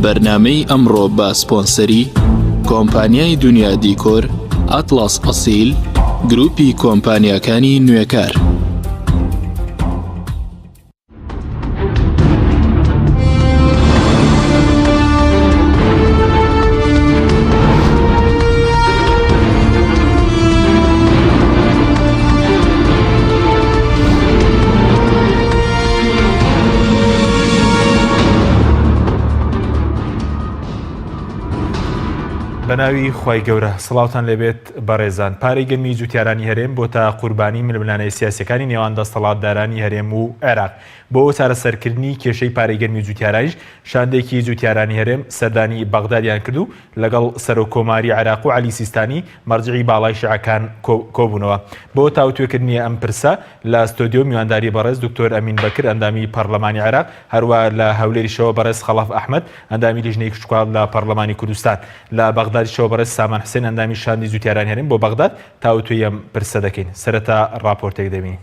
بەرنامەی ئەمڕۆ بە سپۆنسەری کۆمپانیای دنیا دیکۆر، ئەتڵاس ئەسیل، گروپی کۆمپانیاکانی نوێکار. بەناوی خی گەورە سڵاوتان لێبێت بەڕێزان. پارەی گەرمی جوتیارانی هەرێم بۆ تا قوربانی ململانەی سیاسەکانی نێوان دەسەڵاتدارانی هەرێم و عێراق. بۆ چارەسەرکردنی کێشەی پارەی گەرمی جوتیارانیش شاندێکی جوتیارانی هەرێم سەردانی بەغدادیان کرد و لەگەڵ سەرۆکۆماری عێراق و عەلی سیستانی مەرجعی باڵای شیعەکان کۆبوونەوە. بۆ تاوتوێکردنی ئەم پرسە لە ستۆدیۆ میوانداری بەڕێز دکتۆر ئەمین بەکر ئەندامی پەرلەمانی عێراق، هەروە لە هەولێریشەوە بەڕێز خەڵەف ئەحمەد ئەندامی لیژنەی کشتوکاڵ لە پەرلەمانی کوردستان، لە بەغدادیشەوە بەڕێز سامان حوسێن ئەندامی شاندی جوتیارانی هەرێم بۆ بەغداد تاوتوێی ئەم پرسە دەکەین. سەرەتا ڕاپۆرتێک دەبینین.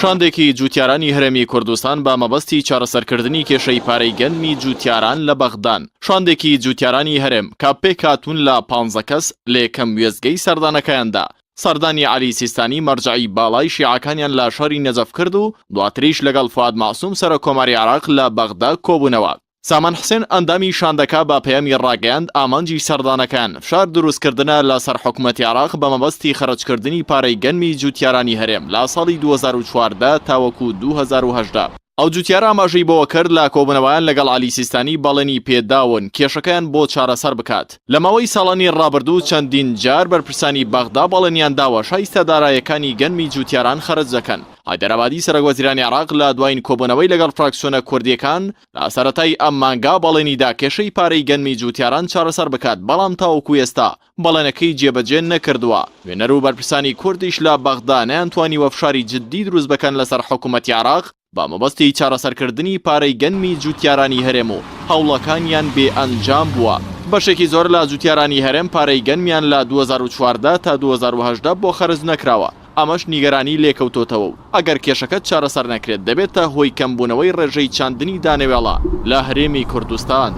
شاندێکی جوتیارانی هەرێمی کوردستان بە مەبەستی چارەسەرکردنی کێشەی پارەی گەنمی جوتیاران لە بەغدان. شاندێکی جوتیارانی هەرێم کە پێک هاتوون لە 15 کەس لە یەکەم وێستگەی سەردانەکەیاندا. سەردانی عەلی سیستانی مەرجعی باڵای شیعەکانیان لە شاری نەجەف کرد و دواتریش لەگەڵ فواد مەعسووم سەرۆکۆماری عێراق لە بەغدا کۆبوونەوە. سامان حوسێن ئەندامی شاندەکە بە پەیامی ڕاگەیاند ئامانجی سەردانەکان فشار دروستکردنە لەسەر حکوومەتی عێراق بە مەبەستی خەرجکردنی پارەی گەنمی جوتیارانی هەرێم لە ساڵی 2014 تاوەکو 2018. ئەو جوتیارە ئاماژەی بۆوە کرد لە کۆبوونەوەیان لەگەڵ عەلی سیستانی بەڵێنی پێداون کێشەکەیان بۆ چارەسەر بکات. لە ماوەی ساڵانی ڕابردوو چەندین جار بەرپرسانی بەغدا بەڵێنیان داوە شایستە دارایەکانی گەنمی جوتیاران خەرج دەکەن. حیدەرئابادی سەرۆکوەزیرانی عێراق لە دوایین کۆبوونەوەی لەگەڵ فراکسیۆنە کوردیەکان لە سەرەتای ئەم مانگا بەڵێنیدا کێشەی پارەی گەنمی جوتیاران چارەسەر بکات، بەڵام تاوەکو ئێستا بەڵێنەکەی جێبەجێ نەکردووە. وێنەر و بەرپرسانی کوردیش لە بەغدا نەیانتوانیوە فشاری جددی دروست بکەن لەسەر حکوومەتی عێراق بە مەبەستی چارەسەرکردنی پارەی گەنمی جوتیارانی هەرێم و هەوڵەکانیان بێ ئەنجام بووە. بەشێکی زۆر لە جوتیارانی هەرێم پارەی گەنمیان لە 2014 تا 2018 بۆ خەرج نەکراوە. ئەمەش نیگەرانی لێکەوتۆتەوە و ئەگەر کێشەکەت چارەسەر نەکرێت دەبێتە هۆی کەمبوونەوەی ڕێژەی چاندنی دانەوێڵە لە هەرێمی کوردستان.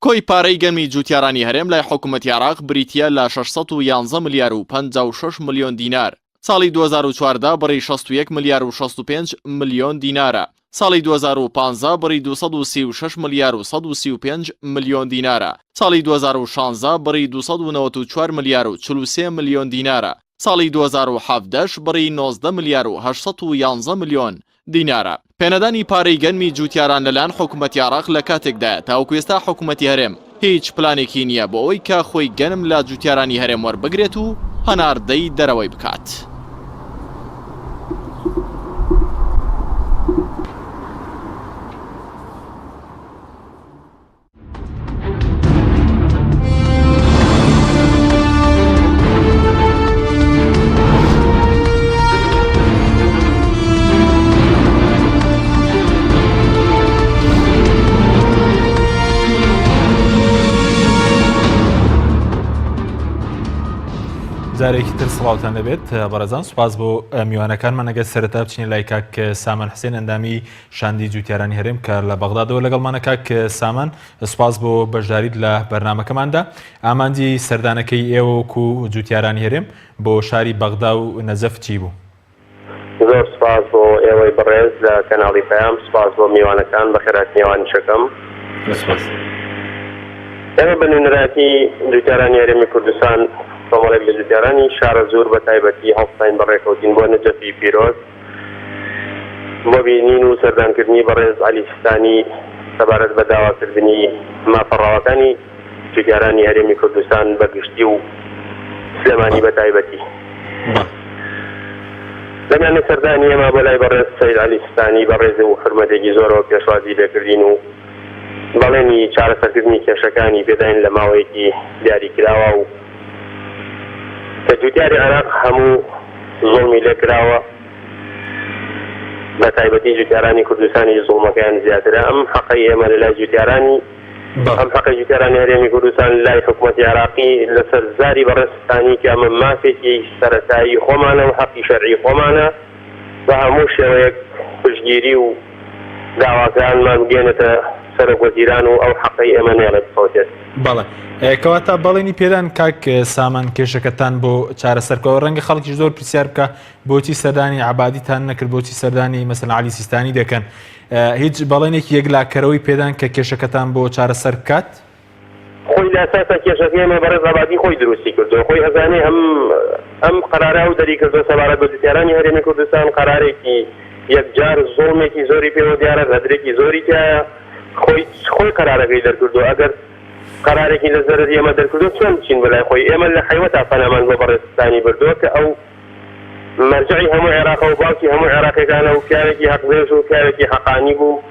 کۆی پارەی گەنمی جوتیارانی هەرێم لای حکوومەتی عێراق بریتیە لە 611 ملیار و 56 ملیۆن دینار. ساڵی 2014 بڕی 61 ملیار و 65 ملیۆن دینارە. ساڵی 2015 بڕی 236 ملیار و 135 ملیۆن دینارە. ساڵی 2016 بڕی 294 ملیار و 43 ملیۆن دینارە. ساڵی 2017 بڕی 19 ملیار و 811 ملیۆن دینارە. پێنەدانی پارەی گەنمی جوتیاران لەلایەن حکوومەتی عێراق لە کاتێکدایە تاوەکو ئێستا حکوومەتی هەرێم هیچ پلانێکی نییە بۆ ئەوەی کە خۆی گەنم لە جوتیارانی هەرێم وەربگرێت و هەناردەی دەرەوەی بکات. جارێکی تر سڵاوتان دەبێت بەڕێزان. سوپاس بۆ میوانەکانمان. ئەگەر سەرەتا بچینە لای کاک سامان حوسێن ئەندامی شاندی جوتیارانی هەرێم کە لە بەغدادەوە لەگەڵمانە. کاک سامان، سوپاس بۆ بەشداریت لە بەرنامەکەماندا. ئامانجی سەردانەکەی ئێوە و جوتیارانی هەرێم بۆ شاری بەغدا و نەجەف چی بوو؟ زۆر سپاس بۆ ئێوەی بەڕێز لە کەناڵی پەیام، سپاس بۆ میوانەکان بە خێراتنیێوانیشەکەم. ئێمە بە نوێنەراتی جوتیارانی هەرێمی کوردستان کۆمەڵێک لە جوتیارانی شارە زۆر بە تایبەتی هەڵساین بەڕێکەوتین بۆ نەجەفی پیرۆز بۆ بینین و سەردانکردنی بەڕێز عەلی سیستانی سەبارەت بە داواکردنی مافەڕاوەکانی جوتیارانی هەرێمی کوردستان بەگشتی و سلێمانی بە تایبەتی. لەمیانە سەردانی ئێمە بۆ لای بەڕێز سەید عەلی سیستانی بەڕێز و حرمەتێکی زۆرەوە پێشوازی لێکردین و بەڵێنی چارەسەرکردنی کێشەکانی پێداین لە ماوەیەکی دیاریکراوە و کە جوتیاری عێراق هەموو زوڵمی لێکراوە، بە تایبەتی جوتیارانی کوردستانی زوڵمەکەیان زیاترە. ئەم حەقی ئێمە لە لای جوتیارانی ئەم حەقی جوتیارانی هەرێمی کوردستان لای حکوومەتی عێراقی لەسەر زاری بەڕێستانی کە ئەمە مافێکی سەرەتایی خۆمانە و حەقی شەرعی خۆمانە بە هەموو شێوەیەک دەستگیری و داواکانمان بگێنێتە سەرۆک وەزیران و ئەو حەقەی ئێمە نێڵێت بخەوتێت. بەڵێ کەواتە بەڵێنی پێدان کاک سامان کێشەکەتان بۆ چارەسەرکەوە ڕەنگە خەڵکی زۆر پرسیار بکە بۆچی سەردانی عەبادیتان نەکرد بۆچی سەردانی مەسەڵەن عەلی سیستانی دەکەن هیچ بەڵێنێکی یەکلاکەرەوەی پێدان کە کێشەکەتان بۆ چارەسەر بکات؟ خۆی لە ئەساسا کێشەکەی ئێمە بەڕێز عەبادی خۆی دروستی کردووە خۆی ئەزانێ ئەم قەرارە و دەری کردووە سەبارەت بە جوتیارانی هەرێمی کوردستان قەرارێکی یەکجار زوڵمێکی زۆری پێوە دیارە ڕەدرێکی زۆری تایە خۆی قەرارەکەی دەرکردووە ئەگەر قەرارێکی لە زەرری ئێمە دەرکردووە چۆن بچین بەلای خۆی ئێمە لە حیوەتا پەنامان بۆ بەڕێزستانی بردووە کە ئەو مەرجعی هەموو عێراق و باوکی هەموو عێراقیەکانە و پیاوێکی حەقبێژ و پیاوێکی حەقانی بوو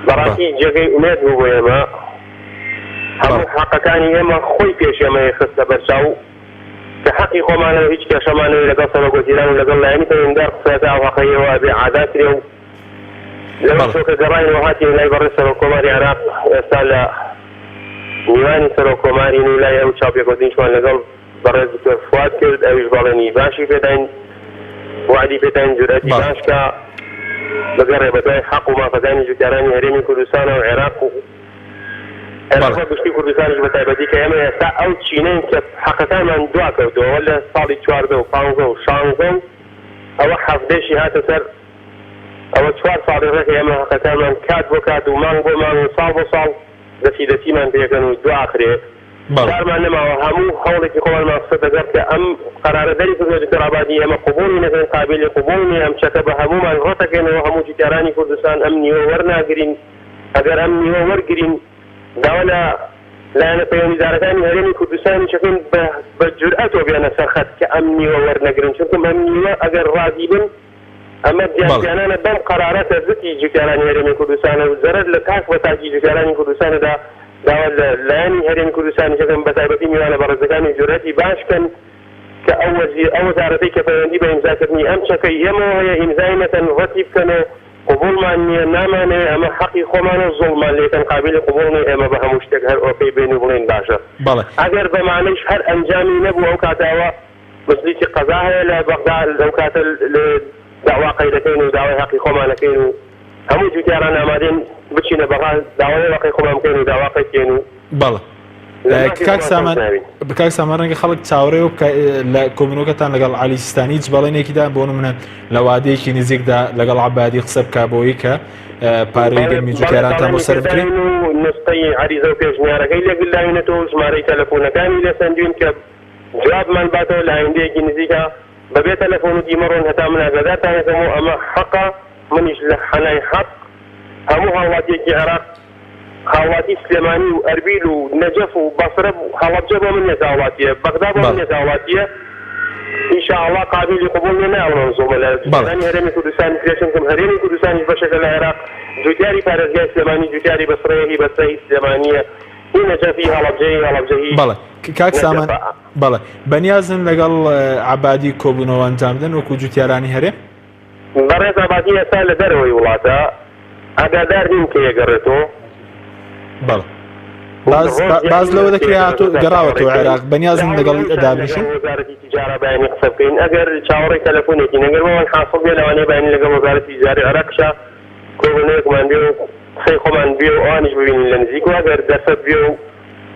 بەڕاستی جێگەی ئومێد بوو بۆ ئێمە هەموو حەقەکانی ئێمە خۆی پێش ئێمە خستە بەرچاو کە حەقی خۆمانەوە هیچ کێشەمانەوەی لەگەڵ سەرۆک وەزیران و لەگەڵ لایەنی پەروەردگار قسەکە ئەو حەقەیەوە بێ عاداترێ و لەوە شۆکە گەڕاینەوە هاتی لای بەڕێز سەرۆک کۆماری عێراق ئێستا لە میوانی سەرۆک کۆمارین و لای ئەو چاوپێکوەدینشمان لەگەڵ بەڕێز دکتۆر فواد کرد ئەویش بەڵێنی باشی پێداین وعدی پێداین جورئەتی باشکە بگەڕێ بە دوای حەق و مافەکانی جوتیارانی هەرێمی کوردستان و عێراق و عێراق گشتی کوردستانیش بە تایبەتی کە ئێمە ئێستا ئەو چینەین کە حەقەکانمان دوا کەوتەوە لە ساڵی 14 و 15 و 16 ئەوە حەفدەشی هاتە سەر ئەوە 4 ساڵی ڕێک ئێمە حەقەکانمان کات بۆ کات و مانگ بۆ مانگ و ساڵ بۆ ساڵ دەسیدەتیمان پێکەن و دو ئاخرێ کارمان نەماوە هەموو هەوڵێکی خۆمان مەقسەد دەگەڕ کە ئەم قەرارە دەری کردووە دکتۆر عەبادی ئێمە قبوڵی نەکەین قابلی قبوڵ نیە ئەم چەکە بە هەموومان ڕەتەکەینەوە هەموو جوتیارانی کوردستان ئەم نیوە وەرناگرین ئەگەر ئەم نیوە وەرگرین داوا لە لایەنە پەیوەندیدارەکانی هەرێمی کوردستانی چەکەین بە جورئەتەوە بێنە سەرخەت کە ئەم نیوە وەرنەگرن چونکە ئەم نیوە ئەگەر ڕازی بن ئەمە دیانانە بەم قەرارەتە زتی جوتیارانی هەرێمی کوردستانە و زەرەر لە کاک بە تاکی جوتیارانی کوردستانەدا داوا لە لایەنی هەرێمی کوردستانی چەکەن بە تایبەتی میوانە بەڕێزەکانی جورئەتی باشکەن کە ئەو وەزارەتەی کە پەیوەندی بە ئیمزاکردنی ئەم چەکەی ئێمە هەیە ئیمزای نەکەن ڕەتی بکەنە قبوڵمان نییە نامانێ ئەمە حەقی خۆمانە زوڵمان لێکەن قابلی قبوڵ نیە ئێمە بە هەموو شتێک هەر ئۆکەی بێن و بڵێن باشە ئەگەر بەمانەش هەر ئەنجامی نەبوو ئەو کاتاوە مەسلیکی قەزا هەیە لە بەغدا لەو کاتە داوا قەیدەکەین و داوای حەقی خۆمانەکەین و هەموو جوتیاران ئامادەین بچینە بەغا داوای حەقی خۆمان بکەین و داوا قەیدکەین و بەڵێ کاک سامان ڕەنگە خەڵک چاوەڕێ و لە کۆمنۆکەتان لەگەڵ عەلی سیستانی هیچ بەڵێنێکیدا بۆ نمونە لە وادەیەکی نزیکدا لەگەڵ عەبادی قسە بکا بۆی کە پارەی گەرمی جوتیارانتان بۆ سەر بکرێن و نسخەی عەریزە و پێشنیارەکەی لەگەڵداوینێتەوە ژمارەی تەلەفۆنەکانی لەسەندوین کە جوابمان باتەوە لە ئایندەیەکی نزیکە بەبێ تەلەفۆن و دیمەڕۆن هەتا من ئاگادارتانەکەمەوە ئەمە حەقە منیش لە حەنای حەق هەموو هاوڵاتیەکی عێراق هاوڵاتی سلێمانی و ئەربیل و نەجەف و بەسرە هەڵەبجە بۆ من نێتە هاوڵاتیە بەغدا بۆ من نێتە هاوڵاتیە ئینشاءالله قابلی قبوڵ نیە ناوەڵەوە زۆمە لە جوتیارانی هەرێمی کوردستانی پێشنکەم هەرێمی کوردستانیش بەشێکە لە عێراق جوتیاری پارێزگای سلێمانی جوتیاری بەسرەیەکی بەسرەی سلێمانیە هی نەجەفی هەڵەبجەی بەڵێ کاک سامان بەڵێ بەنیازن لەگەڵ عەبادی کۆبوونەوە ئەنجامدەن وەکو جوتیارانی هەرێم بەڕێز عەبادی ئێستا لە دەرەوەی وڵاتە ئاگادار نیم کە یەگەڕێتەوە بەڵێ باز لەوە دەکرێت گەڕاوەتەوە عێراق بەنیازن لەگەڵ دابنیشن وەزارەتی تیجارە بەیانی قسە بکەین ئەگەر چاوەڕێی تەلەفۆنێکی نەگەر بەوان حاصڵ بێ لەوانەیە بەیانی لەگەڵ وەزارەتی تیجاری عێراقشە کۆبوونەوەیەکمان بێ و قسەی خۆمان بێ و ئەوانیش ببینین لە نزیک و ئەگەر دەرفەت بێ و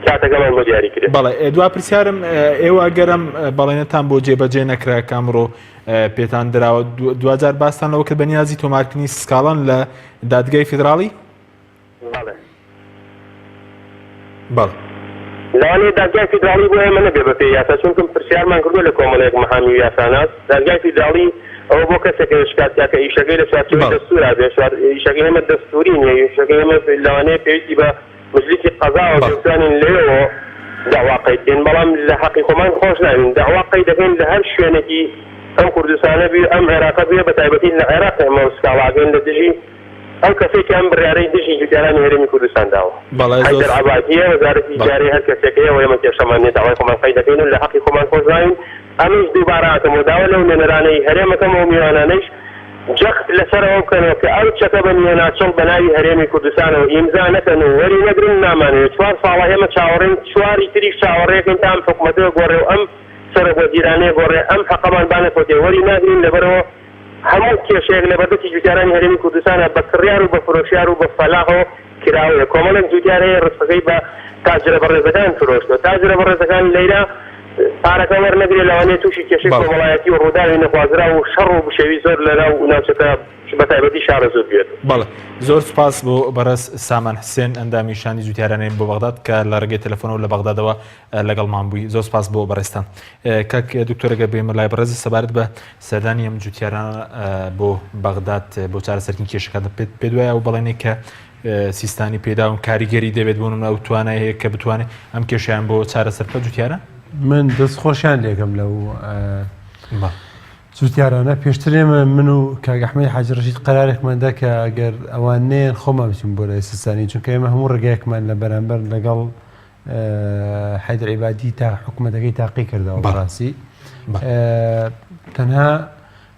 کاتەکەمان بۆ دیاری کرێت بەڵێ دوا پرسیارم ئێوە گەرم بەڵێنەتان بۆ جێبەجێ نەکرا کامڕۆ پێتان دراوە دوجار باستان لەوە کە بەنیازی تۆمارکردنی سکاڵان لە دادگای فیدراڵی بەڵێ لەوانەیە دادگای فیدراڵی بۆ ئێمە نەبێ بە پێی یاسا چونکە پرسیارمان کردووە لە کۆمەڵەیەک مەحامی و یاساناس دادگای فیدراڵی ئەوە بۆ کەسێکە شکاتیا کە ئیشەکەی لە چوارچێوەی دەستوورا بێ ئیشەکەی ئێمە دەستووری نیە ئیشەکەی ئێمە لەوانەیە پێویستی بە مجلیسی قەزاوە بزانین لێەوە داوا قەیدکەین بەڵام لە حەقی خۆمان خۆش ناوین داوا قەید دەکەین لە هەر شوێنێکی ئەم کوردستانە بێ ئەم عێراقە بێ بە تایبەتی لە عێراق ئێمە سکاڵاگەین لە دژی ئەو کەسێکی ئەم بڕیارەی دژی جوتیارانی هەرێمی کوردستان داوە حەیدەر عەبادیە وەزارەتی تیجاری هەر کەسێکەیە و ئێمە کێشەمان نیە داوای خۆمان قەید دەکەین و لە حەقی خۆمان خۆش ناوین ئەمیش دووبارە هاتەمەوە داوا لەو نێنەرانەی هەرێمەکەمەوە میوانانەیش جەخت لەسەرەوە بکەنەوە کە ئەو چەکە بە نیێناچەڵ بە ناوی هەرێمی کوردستانەوە ئیمزا نەکەن و وەری نەگرن نامانەوێت 4 ساڵە ئێمە چاوەڕێن 4 تریش چاوەڕێکن تا ئەم حکومەتەوە گۆڕێ و ئەم سەرۆک وەزیرانەیە گۆڕێ ئەم حەقەمان بانەکۆتێ وەری ناگرین لەبەرەوە هەموو کێشەیەک لە بەردەستی جوتیارانی هەرێمی کوردستانە بە کڕیار و بە فرۆشیار و بە فەلاحەوە کراوەیە. کۆمەڵێک جوتیار هەیە ڕستەکەی بە تاجرە بەڕێزەکان فرۆشتەوە. تاجرە بەڕێزەکان لەیرە پارەکە وەرنەگرێ لەوانەیە تووشی کێشەی کۆمەڵایەتی و ڕووداوی نەخوازرا و شەڕ و بشێوی زۆر لەرا و ناوچەکە بەتایبەتی شارە زۆر بێت. بەڵێ زۆر سپاس بۆ بەڕێز سامان حسێن ئەندامی شانی جوتیارانەی بۆ بەغداد کە لە ڕێگەی تەلەفۆنەوە لە بەغدادەوە لەگەڵمان بووی. زۆر سپاس بۆ بەڕێستان. کاک دکتۆرەگە بێمە لای بەڕێز سەبارەت بە سەردانی ئەم جوتیاران بۆ بەغداد بۆ چارەسەرکردنی کێشەکان پێ دوایە و بەڵێنێک کە سیستانی پێداون کاریگەری دەبێت بۆ نمونە ئەو توانای هەیە کە بتوانێت ئەم کێشیان بۆ چارەسەر بکات جوتیارە؟ من دەستخۆشیان لێکم لەو جوتیارانە. پێشترێمە من و کاک ئەحمەد حاجی ڕەشید قەرارێکماندا کە ئەگەر ئەوان نێن خۆمان بچین بۆ لای سیستانی، چونکە ئێمە هەموو ڕێگایەکمان لە بەرامبەر لەگەڵ حەیدەر عیبادی تا حکوومەتەکەی تاقی کردەوە بەڕاستی. تەنها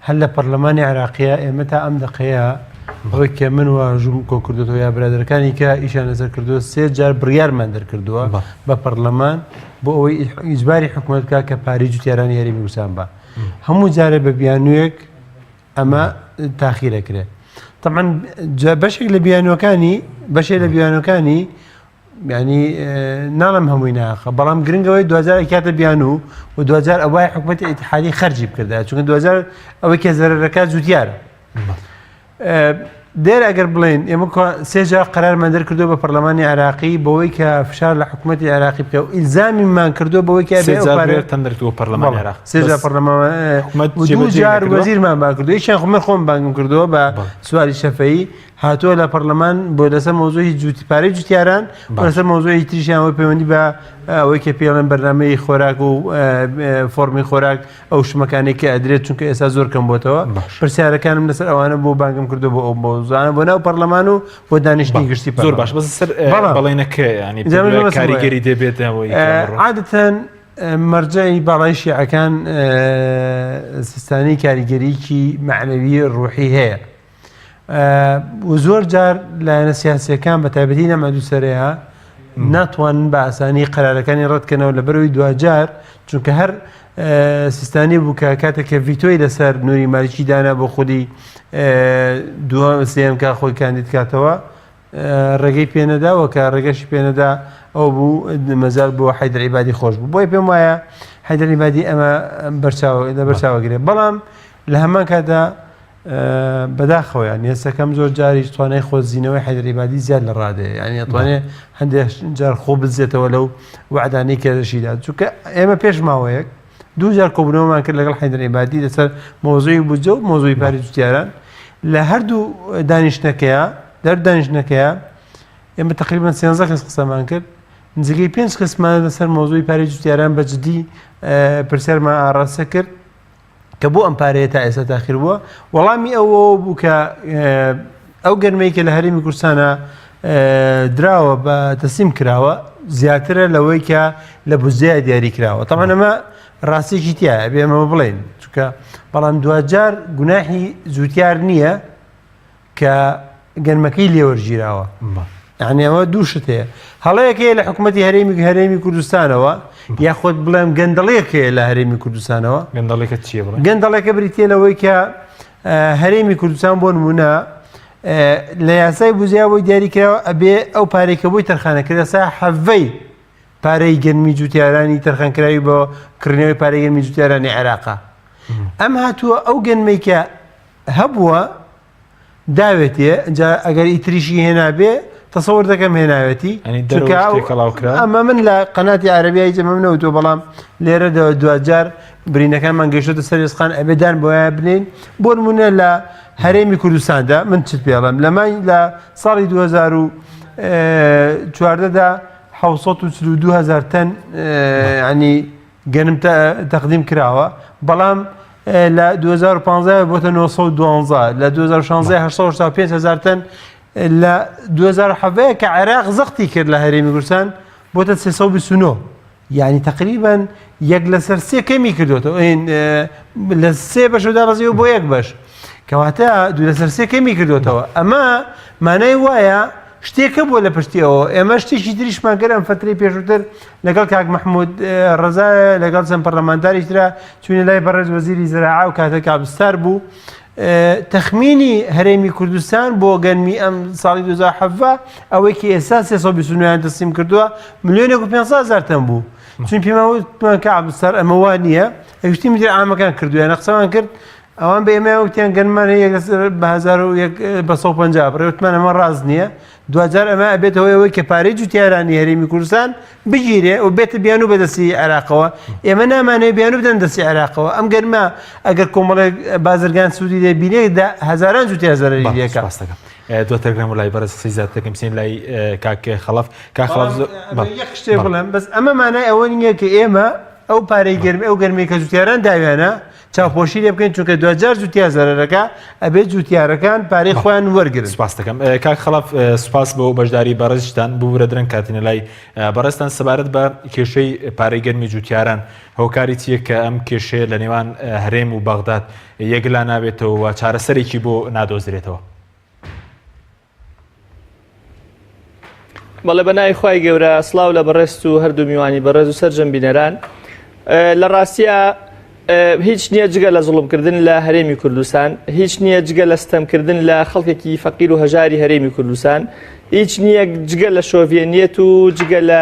هەر لە پەرلەمانی عێراقیە ئێمە تا ئەم دەقەیە ئەوەی کە من واژوم کۆ کردوەوە یا برادەرەکانی کە ئیشان لەسەر کردووە 3 جار بڕیارمان دەرکردووە بە پەرلەمان بۆ ئەوەی ئیجباری حکوومەت بکات کە پارەی جوتیارانی هەرێمی کوردستان بە هەموو جارێ بە بیانوویەک ئەمە تاخیرەکرێت. طبعاً بەشێک لە بیانوەکانی یعنی ناڵم هەمووی ناخە، بەڵام گرنگەوەی 2000 کاتە بیانوو و 2000 ئەوای حکوومەتی ئیتحادی خەرجی بکردا، چونکە 2000 ئەوەی کە زەرەرەکە جوتیارە. دێر ئەگەر بڵێن ئێمە 3 جار قەرارمان دەرکردووە بە پەرلەمانی عێراقی بەوەی کە فشار لە حکوومەتی عێراقی بکە و ئیلزامیمان کردووە بەوەی کە تەندردووە پەرلەمانی عێراق 3 جار پەرلەمان 2 جار وەزیرمان بان کردو. هیچیان خۆ من خۆم بانگم کردووە بە سوالی شەفەیی هاتووە لە پەرلەمان بۆ لەسەر مۆزوعی پارەی جوتیاران لەسەر مۆزوعی تریشیان پەیوەندی بە ئەوەی کە پێڵێن بەرنامەی خۆراک و فۆرمی خۆراک ئەو شمەکانی کە ئەدرێت، چونکە ئێستا زۆر کەم بۆتەوە. پرسیارەکانم لەسەر ئەوانە بۆ بانگم کردو بۆ ئەو مۆزوعانە بۆ ناو پەرلەمان و بۆ دانیشتنی گشتی زۆر باش. بەس سەر بەڵێنەکە ینی کاریگەری دەبێت ئەوەی عادەتەن مەرجەی باڵای شیعەکان سیستانی کاریگەریکی معنەوی ڕوحی هەیە و زۆر جار لایەنە سیاسیەکان بە تایبەتی نەمەدوو سەرەیە ناتوانن بە ئاسانی قەرارەکانی ڕەتکەنەوە لەبەرەوەی دوجار، چونکە هەر سیستانی بوو کە کاتێککە ڤیتۆی لەسەر نووری مالیکی دانا بۆ خودی سێم کا خۆی کاندید کاتەوە ڕێگەی پێنەداوە کە ڕێگەشی پێنەدا ئەو بوو مەزال بۆ حەیدەر عیبادی خۆش بوو. بۆی پێم وایە حەیدەر عیبادی ئەمە بەرچاوەگرێت، بەڵام لە هەمان کاتا بەداخەوەیان هێستەکەم زۆر جاریش توانای خۆزیینەوەی حەیدەر عیبادی زیاد لە ڕادەیە، ینی ئەتوانێت هەندێک جار خۆ بزێتەوە لەو وعدانەی کە دەشیدا، چونکە ئێمە پێش ماوەیەک 2 جار کۆبوونەوەمان کرد لەگەڵ حەیدەر عیبادی لەسەر مۆزوعی بودجە و مۆزوعی پارەی جوتیاران. لە هەردوو دانیشتنەکەیە ئێمە تقریبان 13 کەس قسەمان کرد، نزیکەی 5 کەسمان لەسەر مۆزوعی پارەی جوتیاران بە جدی پرسیارمان ئاڕاستە کرد کە بۆ ئەم پارەیە تا ئێستا تاخیر بووە. وەڵامی ئەوە بوو کە ئەو گەرمەی کە لە هەرێمی کوردستانە دراوە بە تەسلیم کراوە زیاترە لەوەی کە لە بودجەیە دیاری کراوە. تەمان ئەمە ڕاستێکی تایە بێ ئەمە بڵێن، چونکە بەڵام دوجار گوناحی جوتیار نییە کە گەرمەکەی لێوەرگیراوە. یعنی ئەوە دوو شت هەیە، هەڵەیەکەیە لە حکوومەتی هەرێمی کوردستانەوە یاخۆت بڵێم گەندەڵەیەکەیە لە هەرێمی کوردستانەوە. گەندەڵێکە چیە بڵێ؟ گەندەڵێکە بریتە لەوەی کە هەرێمی کوردستان بۆ نمونە لە یاسای بودجەیەوەی دیاری کراوە ئەبێ ئەو پارێکە بۆی تەرخانەکرێت سا حەڤەی پارەی گەرمی جوتیارانی تەرخانکراوی بۆ کڕینەوەی پارەی گەرمی جوتیارانی عێراقا. ئەم هاتووە ئەو گەنمەی کە هەبووە داوێتێ ئەگەر ئیتریشی هێنابێ تەسەوەر دەکەم هێناوێتی، ئەمە من لە قەناتی عەرەبیای جەمە منەوتۆ، بەڵام لێرە دوجار برینەکانمان گەیشتۆتە سەر ئێسقان ئەبێدان بۆیان بنین. بۆ نمونە لە هەرێمی کوردستاندا من چت پێڵم لەمای لە ساڵی 2014دا 742,000 تەن ینی گەنم تەقدیم کراوە، بەڵام لە 2015 بۆتە 912، لە 2016 885,000 تەن، لە 2007 کە عێراق زەختی کرد لە هەرێمی کوردستان بۆتە 329، یعنی تقریبان 1/3 کەمی کردوێتەوە، لە 3 بەشدا ڕزیەوە بۆ 1 بەش، کەواتە 2/3 کەمی کردوێتەوە. ئەمە مانای وایە شتێکە بۆ لە پشتیەوە. ئێمە شتێکی تریشمان کرد ئەم فترەی پێشووتر لەگەڵ کاک محمود ڕەزا لەگەڵ چەند پەرلەمانتاریش ترا چوونە لای بەڕێز وەزیری زراعە و کاتە کابستار بوو تەخمینی هەرێمی کوردستان بۆ گەنمی ئەم ساڵی 2007 ئەوەی کە ئێستا 329 دەستیم کردووە 1,500,000 تەن بوو چون پێماوتمان کە عەبدولسەر ئەمە وا نییە ئەوشتی مدیر عامەکان کردووە قسەمان کرد ئەوان بە ئێمە وتیان گەنمان هەیە بە 1,150 ڕێوتمان ئەمە ڕاست نییە دوجار ئەمە ئەبێتەوە ئەوەی کە پارەی جوتیارانی هەرێمی کوردستان بگیرێ و بێتە بیان و بەدەستی عێراقەوە ئێمە نامانەوە بیان و بدەن دەستی عێراقەوە ئەم گەرمە ئەگەر کۆمەڵێک بازرگان سوودی دەبینێ هەزاران جوتیار زەرەری لێکە دواتەرگرام و لای بەرز سیزات دەکەم سین لای کاک خەڵەف یەک شتێ بڵێم بەس ئەمە مانای ئەوە نییە کە ئێمە ئەو پارەی گەرمی ئەو گەرمی کە جوتیاران داوێنە چاوپۆشی لێ بکەین چونکە دوجار جوتیار زەرەرەکە ئەبێت جوتیارەکان پارەی خۆیان وەرگرن. سپاس دەکەم کاک خەڵەف سوپاس بۆ بەشداری بەڕێزتان بوو برە درەنگ کاتینە لای بەڕێستان سەبارەت بە کێشەی پارەی گەرمی جوتیاران هۆکاری چیە کە ئەم کێشەیە لە نێوان هەرێم و بەغداد یەکلا نابێتەوە و چارەسەرێکی بۆ نادۆزرێتەوە. بەڵێ بەناوی خوای گەورە سڵاو لە بەڕێست و هەردوو میوانی بەڕێز و سەرجەم بینەران لە ڕاستیە هیچ نییە جگە لە زوڵمکردن لە هەرێمی کوردستان هیچ نییە جگە لە ستەمکردن لە خەڵکێکی فەقیر و هەژاری هەرێمی کوردستان هیچ نییە جگە لە شۆڤێنیەت و جگە لە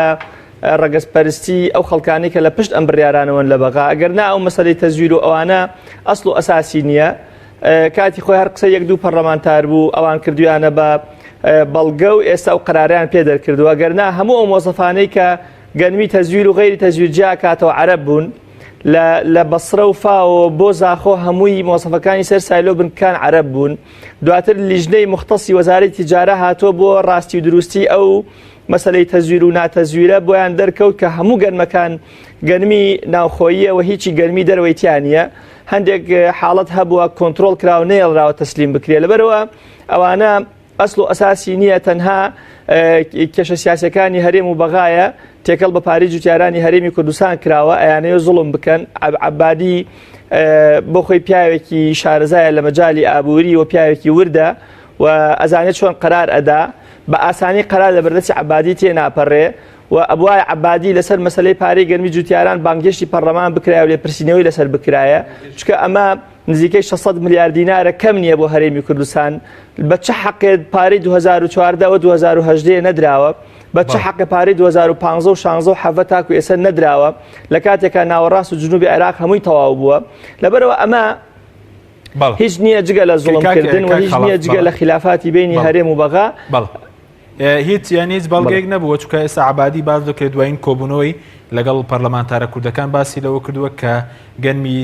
ڕەگەزپەرستی ئەو خەڵکانی کە لە پشت ئەم بڕیارانەوەن لە بەغا ئەگەر نا ئەو مەسەلەی تەزویر و ئەوانە ئەسڵ و ئەساسی نییە کاتی خۆی هەر قسە 1-2 پەرلەمانتار بوو ئەوان کردویانە بە بەڵگە و ئێستا و قراریان پێ دەرکردووە گەرنا هەموو ئەو مۆزەفانەی کە گەنمی تەزویر و غەیری تەزویر جیا کاتەوە عەرەب بوون لە بەسرە و فاوە بۆ زاخۆ هەمووی مۆزەفەکانی سەر سایلۆ بنکان عەرەب بوون دواتر لیژنەی مختصی وەزارەتی تیجارە هاتۆ بۆ ڕاستی و دروستی ئەو مەسەلەی تەزویر و ناتەزویرە بۆیان دەرکەوت کە هەموو گەنمەکان گەنمی ناوخۆییەوە هیچی گەنمی دەرەوەیتیانە هەندێک حاڵەت هەبووە کۆنتترۆل کراو نێڵراوە تەسلیم بکرێ لەبەرەوە ئەوانە ئەسڵ و ئەساسی نییە تەنها کێشە سیاسەکانی هەرێم و بەغایە تێکەڵ بە پارەی جوتیارانی هەرێمی کوردستان کراوە ئەیانەیە زوڵم بکەن عەبادی بۆ خۆی پیاوێکی شارەزایە لە مەجای ئابووری و پیاوێکی وردە و ئەزانێت چۆن قەرار ئەدا بە ئاسانی قەرار لە بەردەستی عەبادی تێ ناپەڕێ و ئەبوای عەبادی لەسەر مەسەلەی پارەی گەرمی جوتیاران بانگشتی پەرلەمان بکرایە و لێپرسینەوەی لەسەر بکرایە چونکە ئەمە نزیکەی 600 ملیار دینارە کەم نییە بۆ هەرێمی کوردستان بە چه حەقێت پارەی 2014 و 2018 نەدراوە بە چه حەقە پارەی 2015 و 16 و 17 تاکو ئێستا نەدراوە لە کاتێکە ناوەڕاست و جنوبی عێراق هەمووی تەواو بووە لەبەرەوە ئەمە هیچ نییە جگە لە زوڵمکردن و هیچ نییە جگە لە خلافاتی بینی هەرێم و بەغا هیچ یان هیچ بەڵگەیەک نەبووە چونکە ئێستا عەبادی باز دەکرێت دوایین کۆبوونەوەی لەگەڵ پەرلەمانتارە کوردەکان باسی لەوە کردووە کە گەنمی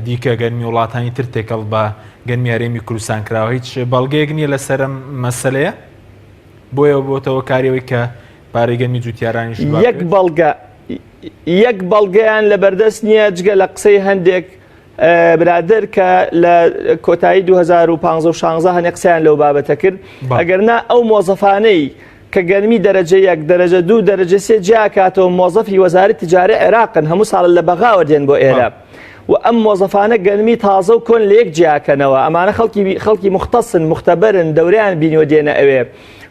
دیکە گەنمی وڵاتانی تر تێکەڵ بە گەنمی هەرێمی کوردستان کراوە هیچ بەڵگەیەک نییە لەسەر مەسەلەیە بۆیە بۆتەوە کاریەوەی کە پارەی گەنمی جوتیارانیش یەک بەڵگەیان لە بەردەست نییە جگە لە قسەی هەندێک برادر کە لە کۆتایی 2015 و 16 هەنێ قسەیان لەو بابەتە کرد ئەگەرنا ئەو مۆزەفانەی کە گەرمی دەرەجە 1 دەرەجە 2 دەرەجە 3 جیاکاتەوە مۆزەفی وەزارەتی تیجارە عێراقن هەموو ساڵ لە بەغاوە دێن بۆ ئێرە و ئەم مۆزەفانە گەرمی تازە و کۆن لە یەک جیاکەنەوە ئەمانە خەڵکی مختصن مختەبەرن دەوریان بینیوە دێنە ئەوێ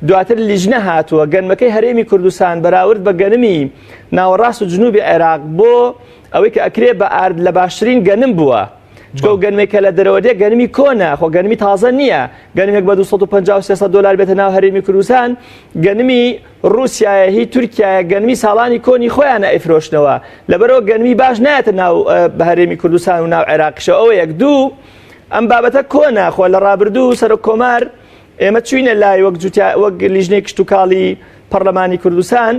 دواتر لیژنە هاتووە گەنمەکەی هەرێمی کوردستان بەراورد بە گەنمی ناوەڕاست و جنوبی عێراق بۆ ئەوەی کە ئەکرێ بە ئارد لە باشترین گەنم بووە چکە و گەنمێکە لە دەرەوە دێ گەنمی کۆنە خۆ گەنمی تازە نییە گەنمێک بە 250-300 دلار بێتە ناو هەرێمی کوردستان گەنمی رووسایە هی تورکایە گەنمی ساڵانی کۆنی خۆیانە ئەیفرۆشنەوە لەبەرەوە گەنمی باش نایەتە ناو بە هەرێمی کوردستان و ناو عێراقیشە ئەوە 1-2 ئەم بابەتە کۆنە خۆ لە ڕابردوو سەر کۆمار ئێمە چوینە لای وەک لیژنەی کشت و کاڵی پەرلەمانی کوردستان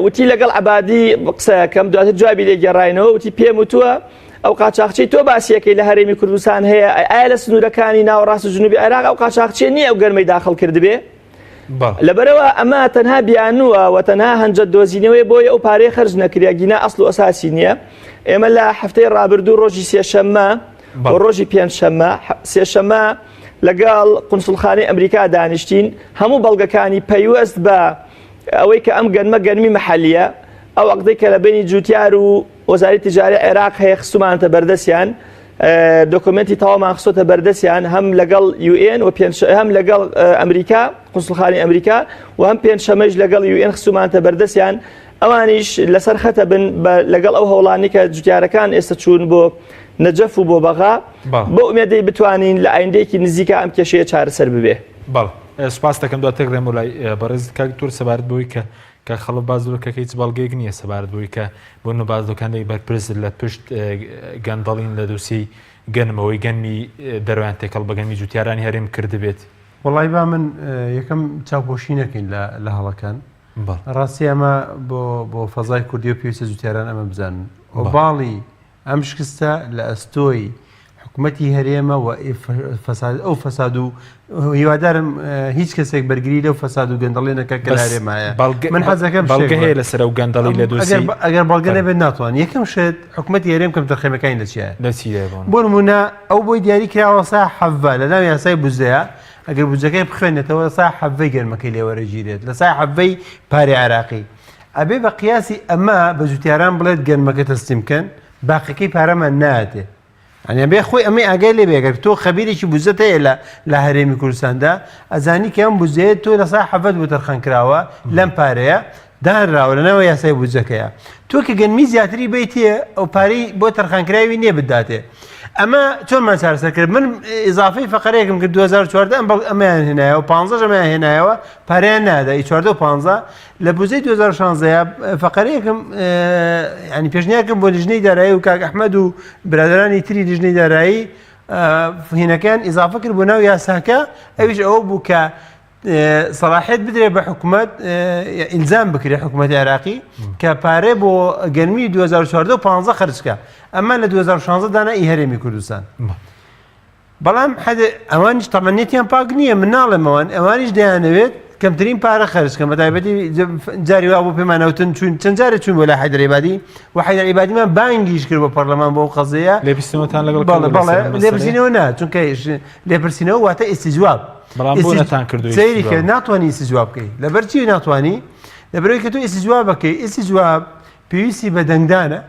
وتی لەگەڵ عەبادی قسەکەم دواتر جوابی لێ گێڕاینەوە وتی پێم وتووە ئەو قاچاقچی تۆ باسیەکەی لە هەرێمی کوردستان هەیە ئایا لە سنوورەکانی ناوەڕاست و جنوبی عێراق ئەو قاچاقچیە نییە ئەو گەرمەی داخڵ کردبێ لەبەرەوە ئەمە تەنها بیانووە و تەنها هەنجە دۆزینەوەی بۆی ئەو پارەی خەرج نەکریا گینا ئەسڵ و ئەساسی نییە ئێمە لە هەفتەی ڕابردوو ڕۆژی سێشەممە و ڕۆژی پێنجشەممە سێشەممە لەگەڵ قونسڵخانەی ئەمریکا دانیشتین هەموو بەڵگەکانی پەیوەست بە ئەوەی کە ئەم گەنمە گەنمی مەحەلیە ئەو عەقدەی کە لە بینی جوتیار و وەزارەتی تیجاری عێراق هەیە خستومانتە بەردەستیان دۆکومنتی تەواومان خستۆتە بەردەستیان هەم لەگەڵ UN و هەم لەگەڵ ئەمریکا قونسڵخانەی ئەمریکا و هەم پێنجشەمەش لەگەڵ UN خستومانتە بەردەستیان ئەوانیش لەسەر خەتە بن لەگەڵ ئەو هەوڵانی کە جوتیارەکان ئێستا چوون بۆ نەجەف و بۆ بەغا بۆ ئومێدەی بتوانین لە ئایندەیەکی نزیکە ئەم کێشەیە چارەسەر ببێ. بەڵ سوپاس دەکەم دواتر ڕێم و لای بەڕێز کاکتور سەبارەت بۆی کە خەڵک بازۆرەکەی هیچ بەڵگەیەک نییە سەبارەت بۆی کە بۆ نە بازۆکانی بەرپرس لە پشت گەندەڵین لە دووسی گەنمەوەی گەنمی دەرویان تێکەڵ بە گەنمی جوتیارانی هەرێم کردبێت. وڵی با من یەکەم چاوپۆشی نەکەین لە هەڵەکان ڕاستی ئەمە بۆ فەزای کوردی و پێویستە جوتیاران ئەمە بزانن و باڵی ئەم شکستە لە ئەستۆی حکوومەتی هەرێمە و ئەو فەساد و هیوادارم هیچ کەسێک بەرگری لەو فەساد و گەندەڵێنەکە کە هەرێمایە من حەزەکەم بەڵگە هەیە لەسەر ئەو گەندەڵی لە دووسی ئەگەر بەڵگە نەبێت ناتوان یەکەم شت حکوومەتی هەرێم کەم تەرخەمەکانی لەچیە بۆ نمونە ئەو بۆی دیاری کراوە سا حەڤە لە ناو یاسای بوزەیە ئەگەر بودجەکەی بخوێنێتەوە سا حەڤەی گەرمەکەی لێوەرەگیرێت لە سا حەڤەی پارێ عراقی ئەبێ بە قیاسی ئەمە بە جوتیاران بڵێت گەرمەکە تەستیم بکەن باقیەکەی پارەمان ناتێ ئەنیان بێ خۆی ئەمەی ئاگای لێ بێگەر تۆ خەبیرێکی بوزەت هەیە لە هەرێمی کوردستاندا ئەزانی کە ئەم بوزەیە تۆ لە سا حەڤەت بۆ تەرخان کراوە لەم پارەیە دانراوە لەنەوە یاسای بودجەکەیە تۆ کە گەنمی زیاتری بیتێ ئەو پارەی بۆ تەرخانکراوی نییە بداتێ ئەمە چۆنمان چارەسەر کرد من ئیزافەی فەقەرێکم کرد 2014 ئەمەیان هێنایەوە و 15 ئەمەیان هێنایەوە پارەیان نادا 14 و 15 لە بوزەی 2016 فەقەرەیەکم ینی پێشنیارکەم بۆ لیژنەی دارایی و کاک ئەحمەد و برادرانی تری لیژنەی دارایی هینەکان ئیزافە کرد بۆ ناو یاساکە ئەویش ئەوە بوو کە صلاحیت بدرێ بە حکوومەت ئیلزام بکرێ حکوومەتی عراقی کە پارێ بۆ گەرمی 2014 و 15 خرجکە ئەمە لە 2016 دانا ئی هەرێمی کوردستان بەڵام ئەوانیش تەمەنێتیان پاک نییە من ناڵێمەوان ئەوانیش دەیانەوێت کەمترین پارە خەرجکەن بە تایبەتی جاری وا بۆ پێمانەوتن چوون چەند جارە چوون بۆ لای حەیدەر عیبادی و حەیدەر عیبادیمان بانگیش کرد بۆ پەرلەمان بۆ قەزەیە لێپرسینەوەتان لەگەڵ لێپرسینەوە نا چونکە لێپرسینەوە واتە ئیستیجواب بەڵام بۆ نەتان کردووی سەیری کە ناتوانانی ئیستیجواب بکەیت لەبەرچی ناتوانی لەبەرەوەی کە تۆ ئیستیجواب بکەی ئیستیجواب پێویستی بە دەنگدانە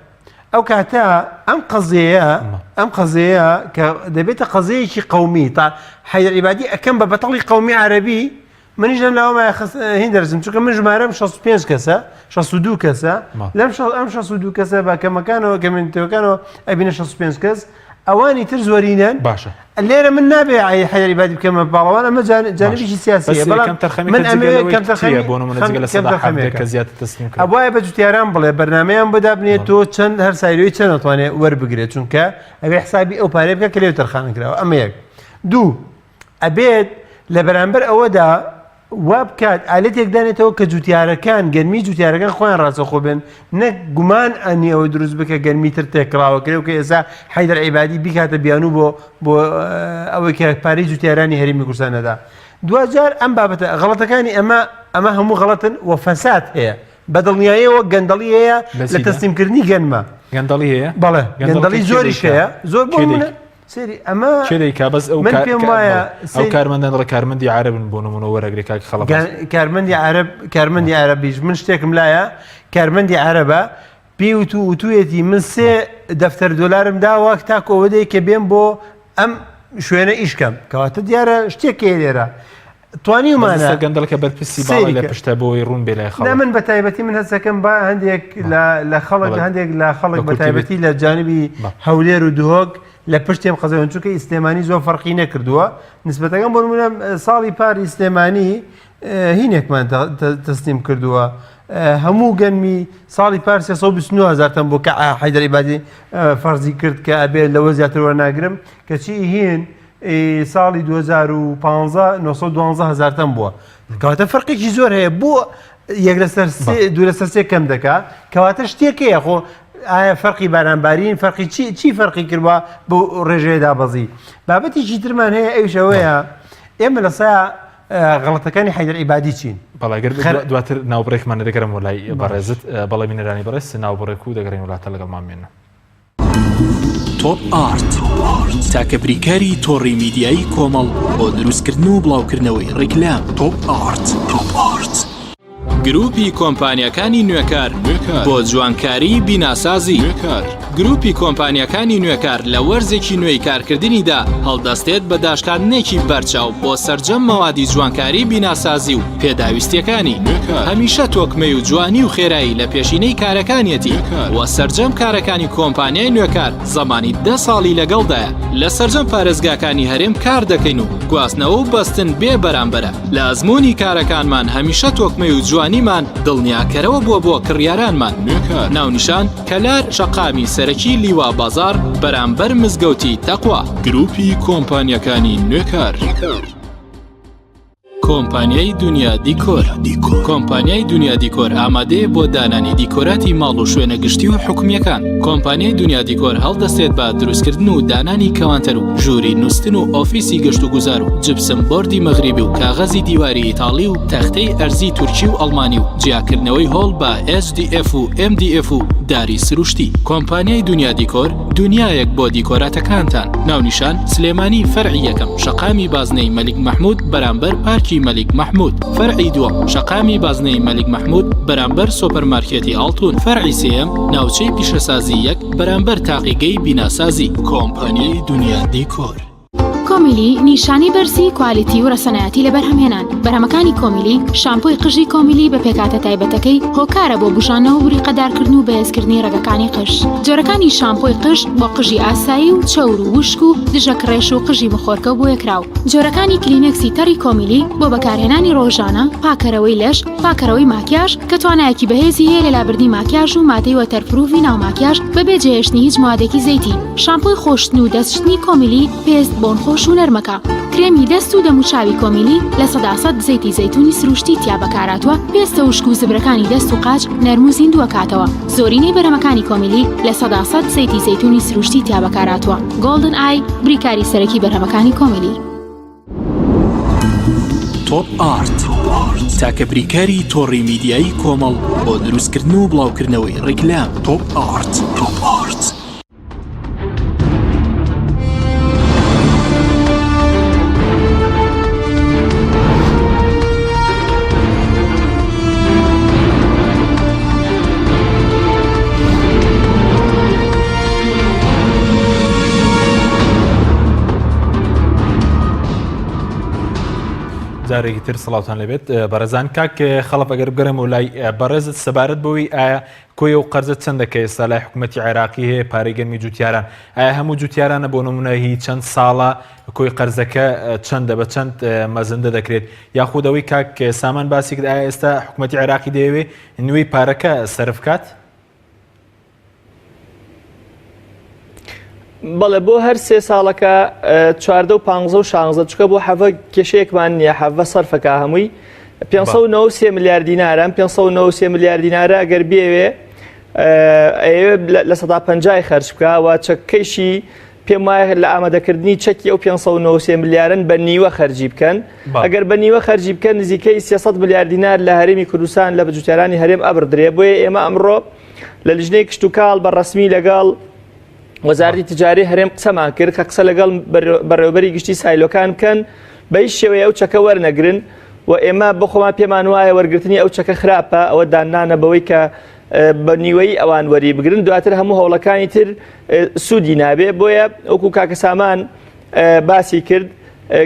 ئەو کاتە ئەم قەزەیە کە دەبێتە قەزەیەکی قەومی تا حەیدەر عیبادی ئەکەم بە بەتەڵی قەومی عەرەبی منیش لەم لاوەمە هین دەرسم چونکە من ژمارەم 65 کەسە 62 کەسە لەم ئەم 62 کەسە باکەمەکانەوە کەمنتەوەکانەوە ئەبینە 65 کەس ئەوانی تر زۆرینەن باشە لێرە من نابێ حەیدەر عیبادی بکەمە باڵەوان ئەمە جانبێکی سیاسیە بەڵام من ئەمەوێت کەم ئەوایە بە جوتیاران بڵێ بەرنامەیان بۆ دابنێت تۆ چەند هەر سایرۆی چەند ناتوانێت وەربگرێت چونکە ئەوێ حسابی ئەو پارەی بکە کە لێو تەرخان کراوە ئەمە یەک دوو ئەبێت لە بەرامبەر ئەوەدا وا بکات ئالەتێک دانێتەوە کە جوتیارەکان گەرمی جوتیارەکان خۆیان ڕاستەخۆ بن نەک گومان ئەنی ئەوە دروست بکە گەرمی تر تێکراوە کرێ و کە ئێستا حەیدەر عیبادی بیکاتە بیانوو بۆ ئەوەی کە پارەی جوتیارانی هەرێمی کوردستانەدا دوجار ئەم بابەتە غەڵەتەکانی ئەمە هەموو غەڵەتن و فەساد هەیە بەدڵنیاییەوە گەندەڵی هەیە لە تەسلیمکردنی گەنمە گەندەڵی هەیە بەڵێ گەندەڵی زۆریش هەیە زۆر بۆ سری ئەمە چێدەیکا بەس ئەو کارمەندان ڕە کارمەندی عربن بۆ نمونە وەرەگری کاک خەڵک کارمەندی عربیش من شتێکم لایە کارمەندی عربە پێی وتوویەتی من 3 دەفتەر دۆلارم داوە تاکۆ ئەوەدەی کە بێم بۆ ئەم شوێنە ئیشکەم کەواتە دیارە شتێکی لێرە توانی ومانە گەندەڵکە بەرپرسی باڵی لە پشتە بۆی ڕوون بێ لای خەڵک من بە تایبەتی من هەستەکەم با هەندێک لە خەڵک هەندێک لە خەڵک بە تایبەتی لە جانبی هەولێر و دهۆک لە پشتێم قەزەوەن چونکە ئیسلێمانی زۆر فەرقی نەکردووە نسبەتەکەم بۆ نمونە ساڵی پار ئیسلێمانی هینێکمان تەسلیم کردووە هەموو گەنمی ساڵی پار 329,000 تەن بۆ کە حەیدەر عیبادی فەرزی کرد کە ئەبێ لەوە زیاتر وەرناگرم کەچی هین ساڵی 2015 912,000 تەن بووە کەواتە فەرقێکی زۆر هەیە بۆ یەک لەسەر دوو لەسەر سێ کەم دەکا کەواتە شتێکەیە خۆ ئایا فەرقی بارانبارین فەرقی چی فەرقی کردووە بۆ ڕێژەیەدا بەزی بابەتێکی ترمان هەیە ئەوشەوەیە ئێمە لەسا غەڵەتەکانی حەیدەر عیبادی چین بەڵاگەر دواتر ناوبڕێکمان دەگەرم وڵای بەڕێزت بەڵێ مینەرانی بەڕێز ناوبڕێک و دەگەڕین وڵاتە لەگەڵمان مێنە تۆپ ئارت تاکە بریکاری تۆڕی میدیایی کۆمەڵ بۆ دروستکردن و بڵاوکردنەوەی ڕیکلام تۆپ ئارت گروپی کۆمپانیەکانی نوێکار بۆ جوانکاری بیناسازی گروپی کۆمپانیەکانی نوێکار لە وەرزێکی نوێی کارکردنیدا هەڵدەستێت بە داشکاندنێکی بەرچاو بۆ سەرجەم مەوادی جوانکاری بیناسازی و پێداویستیەکانی هەمیشە تۆکمەی و جوانی و خێرایی لە پێشینەی کارەکانیەتی وە سەرجەم کارەکانی کۆمپانیای نوێکار زەمانی 10 ساڵی لەگەڵدایە لە سەرجەم پارێزگاکانی هەرێم کار دەکەین و گواستنەوە و بەستن بێ بەرامبەرە لە ئەزمموی کارەکانمان هەمیشە تۆکمەی و جوانیمان دڵنیاکەرەوە بۆ کڕیارانمان ناونیشان کەلار شەقامی سەرەکی لیوا بازار بەرامبەر مزگەوتی تەقوا گروپی کۆمپانیەکانی نوێکار. کۆمپانیای دنیا دیکۆر. کۆمپانیای دنیا دیکۆر ئامادەیە بۆ دانانی دیکۆراتی ماڵ و شوێنە گشتی و حکومیەکان. کۆمپانیای دنیا دیکۆر هەڵدەستێت بە دروستکردن و دانانی کەوانتەر و ژووری نووسن و ئۆفیسی گەشت و گوزار و جبسم بۆردی مەغریبی و کاغەزی دیواری ئیتاڵی و تەختەی ئەرزی تورکی و ئەڵمانی و جیاکردنەوەی هۆڵ بە HDF و MDF و داری سروشتی. کۆمپانیای دنیا دیکۆر دنیایەک بۆ دیکۆراتەکانتان. ناونیشان سلێمانی فەرعی یەکەم شەقامی بازنەی مەلیک مەحموود بەرامبەر پارکی مەلیک مەحموود. فەرعی دووەم شەقامی بازنەی مەلیک مەحموود بەرامبەر سۆپەرمارکێتی ئاڵتون. فەرعی سێیەم ناوچەی پیشەسازی یەک بەرامبەر تاقیگەی بیناسازی. کۆمپانیای دنیا دیکۆر. کۆمیلی نیشانی بەرزی کوالیتی و ڕەسەنایەتی لە بەرهەمهێنان. بەرهەمەکانی کۆمیلی شامپۆی قژی کۆمیلی بە پێکاتە تایبەتەکەی هۆکارە بۆ بژانەوە و بریقەدارکردن و بەهێزکردنی ڕێگەکانی قژ. جۆرەکانی شامپۆی قژ بۆ قژی ئاسایی و چەور و وشک و دژە کڕێش و قژی مخۆرکە بۆ یەکراو. جۆرەکانی کلینەکسی تەڕی کۆمیلی بۆ بەکارهێنانی ڕۆژانە، پاکەرەوەی لەش، پاکەرەوەی ماکیاژ کە توانایەکی بەهێزی هەیە لە لابردنی ماکیاژ و مادەی وەتەرپروفی ناو ماکیاژ بەبێ جێهێشتنی هیچ موادێکی زەیتی. شامپۆی خۆشتن و دەستشتنی کۆمیلی پێست بۆن خۆش و نەرمەکە. کرێمی دەست و دەموچاوی کۆمیلی لە 100% زەیتی زەیتونی سروشتی تیا بەکاراتوە. پێستە وشک و زبرەکانی دەست و قاچ نەرم و زیندووە کاتەوە. زۆرینەی بەرهەمەکانی کۆمیلی لە 100% زەیتی زەیتونی سروشتی تیا بەکاراتوە. گۆڵدن ئای بریکاری سەرەکی بەرهەمەکانی کۆمیلی. تۆپ ئارت تاکە بریکاری تۆڕی میدیایی کۆمەڵ بۆ دروستکردن و بڵاوکردنەوەی ڕیکلام. تۆپ ئارت. جارێکی تر سڵاوتان لەبێت بەڕێزان کاک خەڵف ئەگەر بگەڕێم و لای بەڕێزت سەبارەت بەوەی ئایا کۆی و قەرزت چەندەکە ئێستا لای حکوومەتی عێراقی هەیە پارەی گەرمی جوتیاران ئایا هەموو جوتیارانە بۆ نمونە هی چەند ساڵە کۆی قەرزەکە چەندە بە چەند مەزندە دەکرێت یاخودەوەی کاک سامان باسی کرد ئایا ئێستا حکوومەتی عێراقی دەیەوێ نوێی پارەکە سەرف کات؟ بەڵێ بۆ هەر 3 ساڵەکە 14 و 15 و 16 چکە بۆ حەڤە کێشەیەکمان نییە حەڤە سەرفەکە هەمووی 593 میلیارد دینارە 593 میلیارد دینارە ئەگەر بێوێ لە 150 خەرج بکە و چەکەیشی پێم وایە لە ئامادەکردنی چەکی ئەو 593 میلیارن بە نیوە خەرجی بکەن. ئەگەر بە نیوە خەرجی بکەن نزیکەی 300 میلیارد دینار لە هەرێمی کوردستان لە بەجوتیارانی هەرێم ئەبردرێ. بۆیە ئێمە ئەمڕۆ لە لیژنەی کشت و کاڵ بەڕەسمی لەگەڵ وەزارەتی تجاری هەرێم قسەمان کرد کە قسە لەگەڵ بەڕێوەبەری گشتی سایلۆکان بکەن بە هیچ شێوەیە ئەو چەکە وەرنەگرن و ئێمە بخۆمان پێمان وایە وەرگرتنی ئەو چەکە خراپە ئەوە دانانە بەوەی کە بە نیوەی ئەوان وەری بگرن دواتر هەموو هەوڵەکانی تر سوودی نابێ. بۆیە ئەوکو کاکە سامان باسی کرد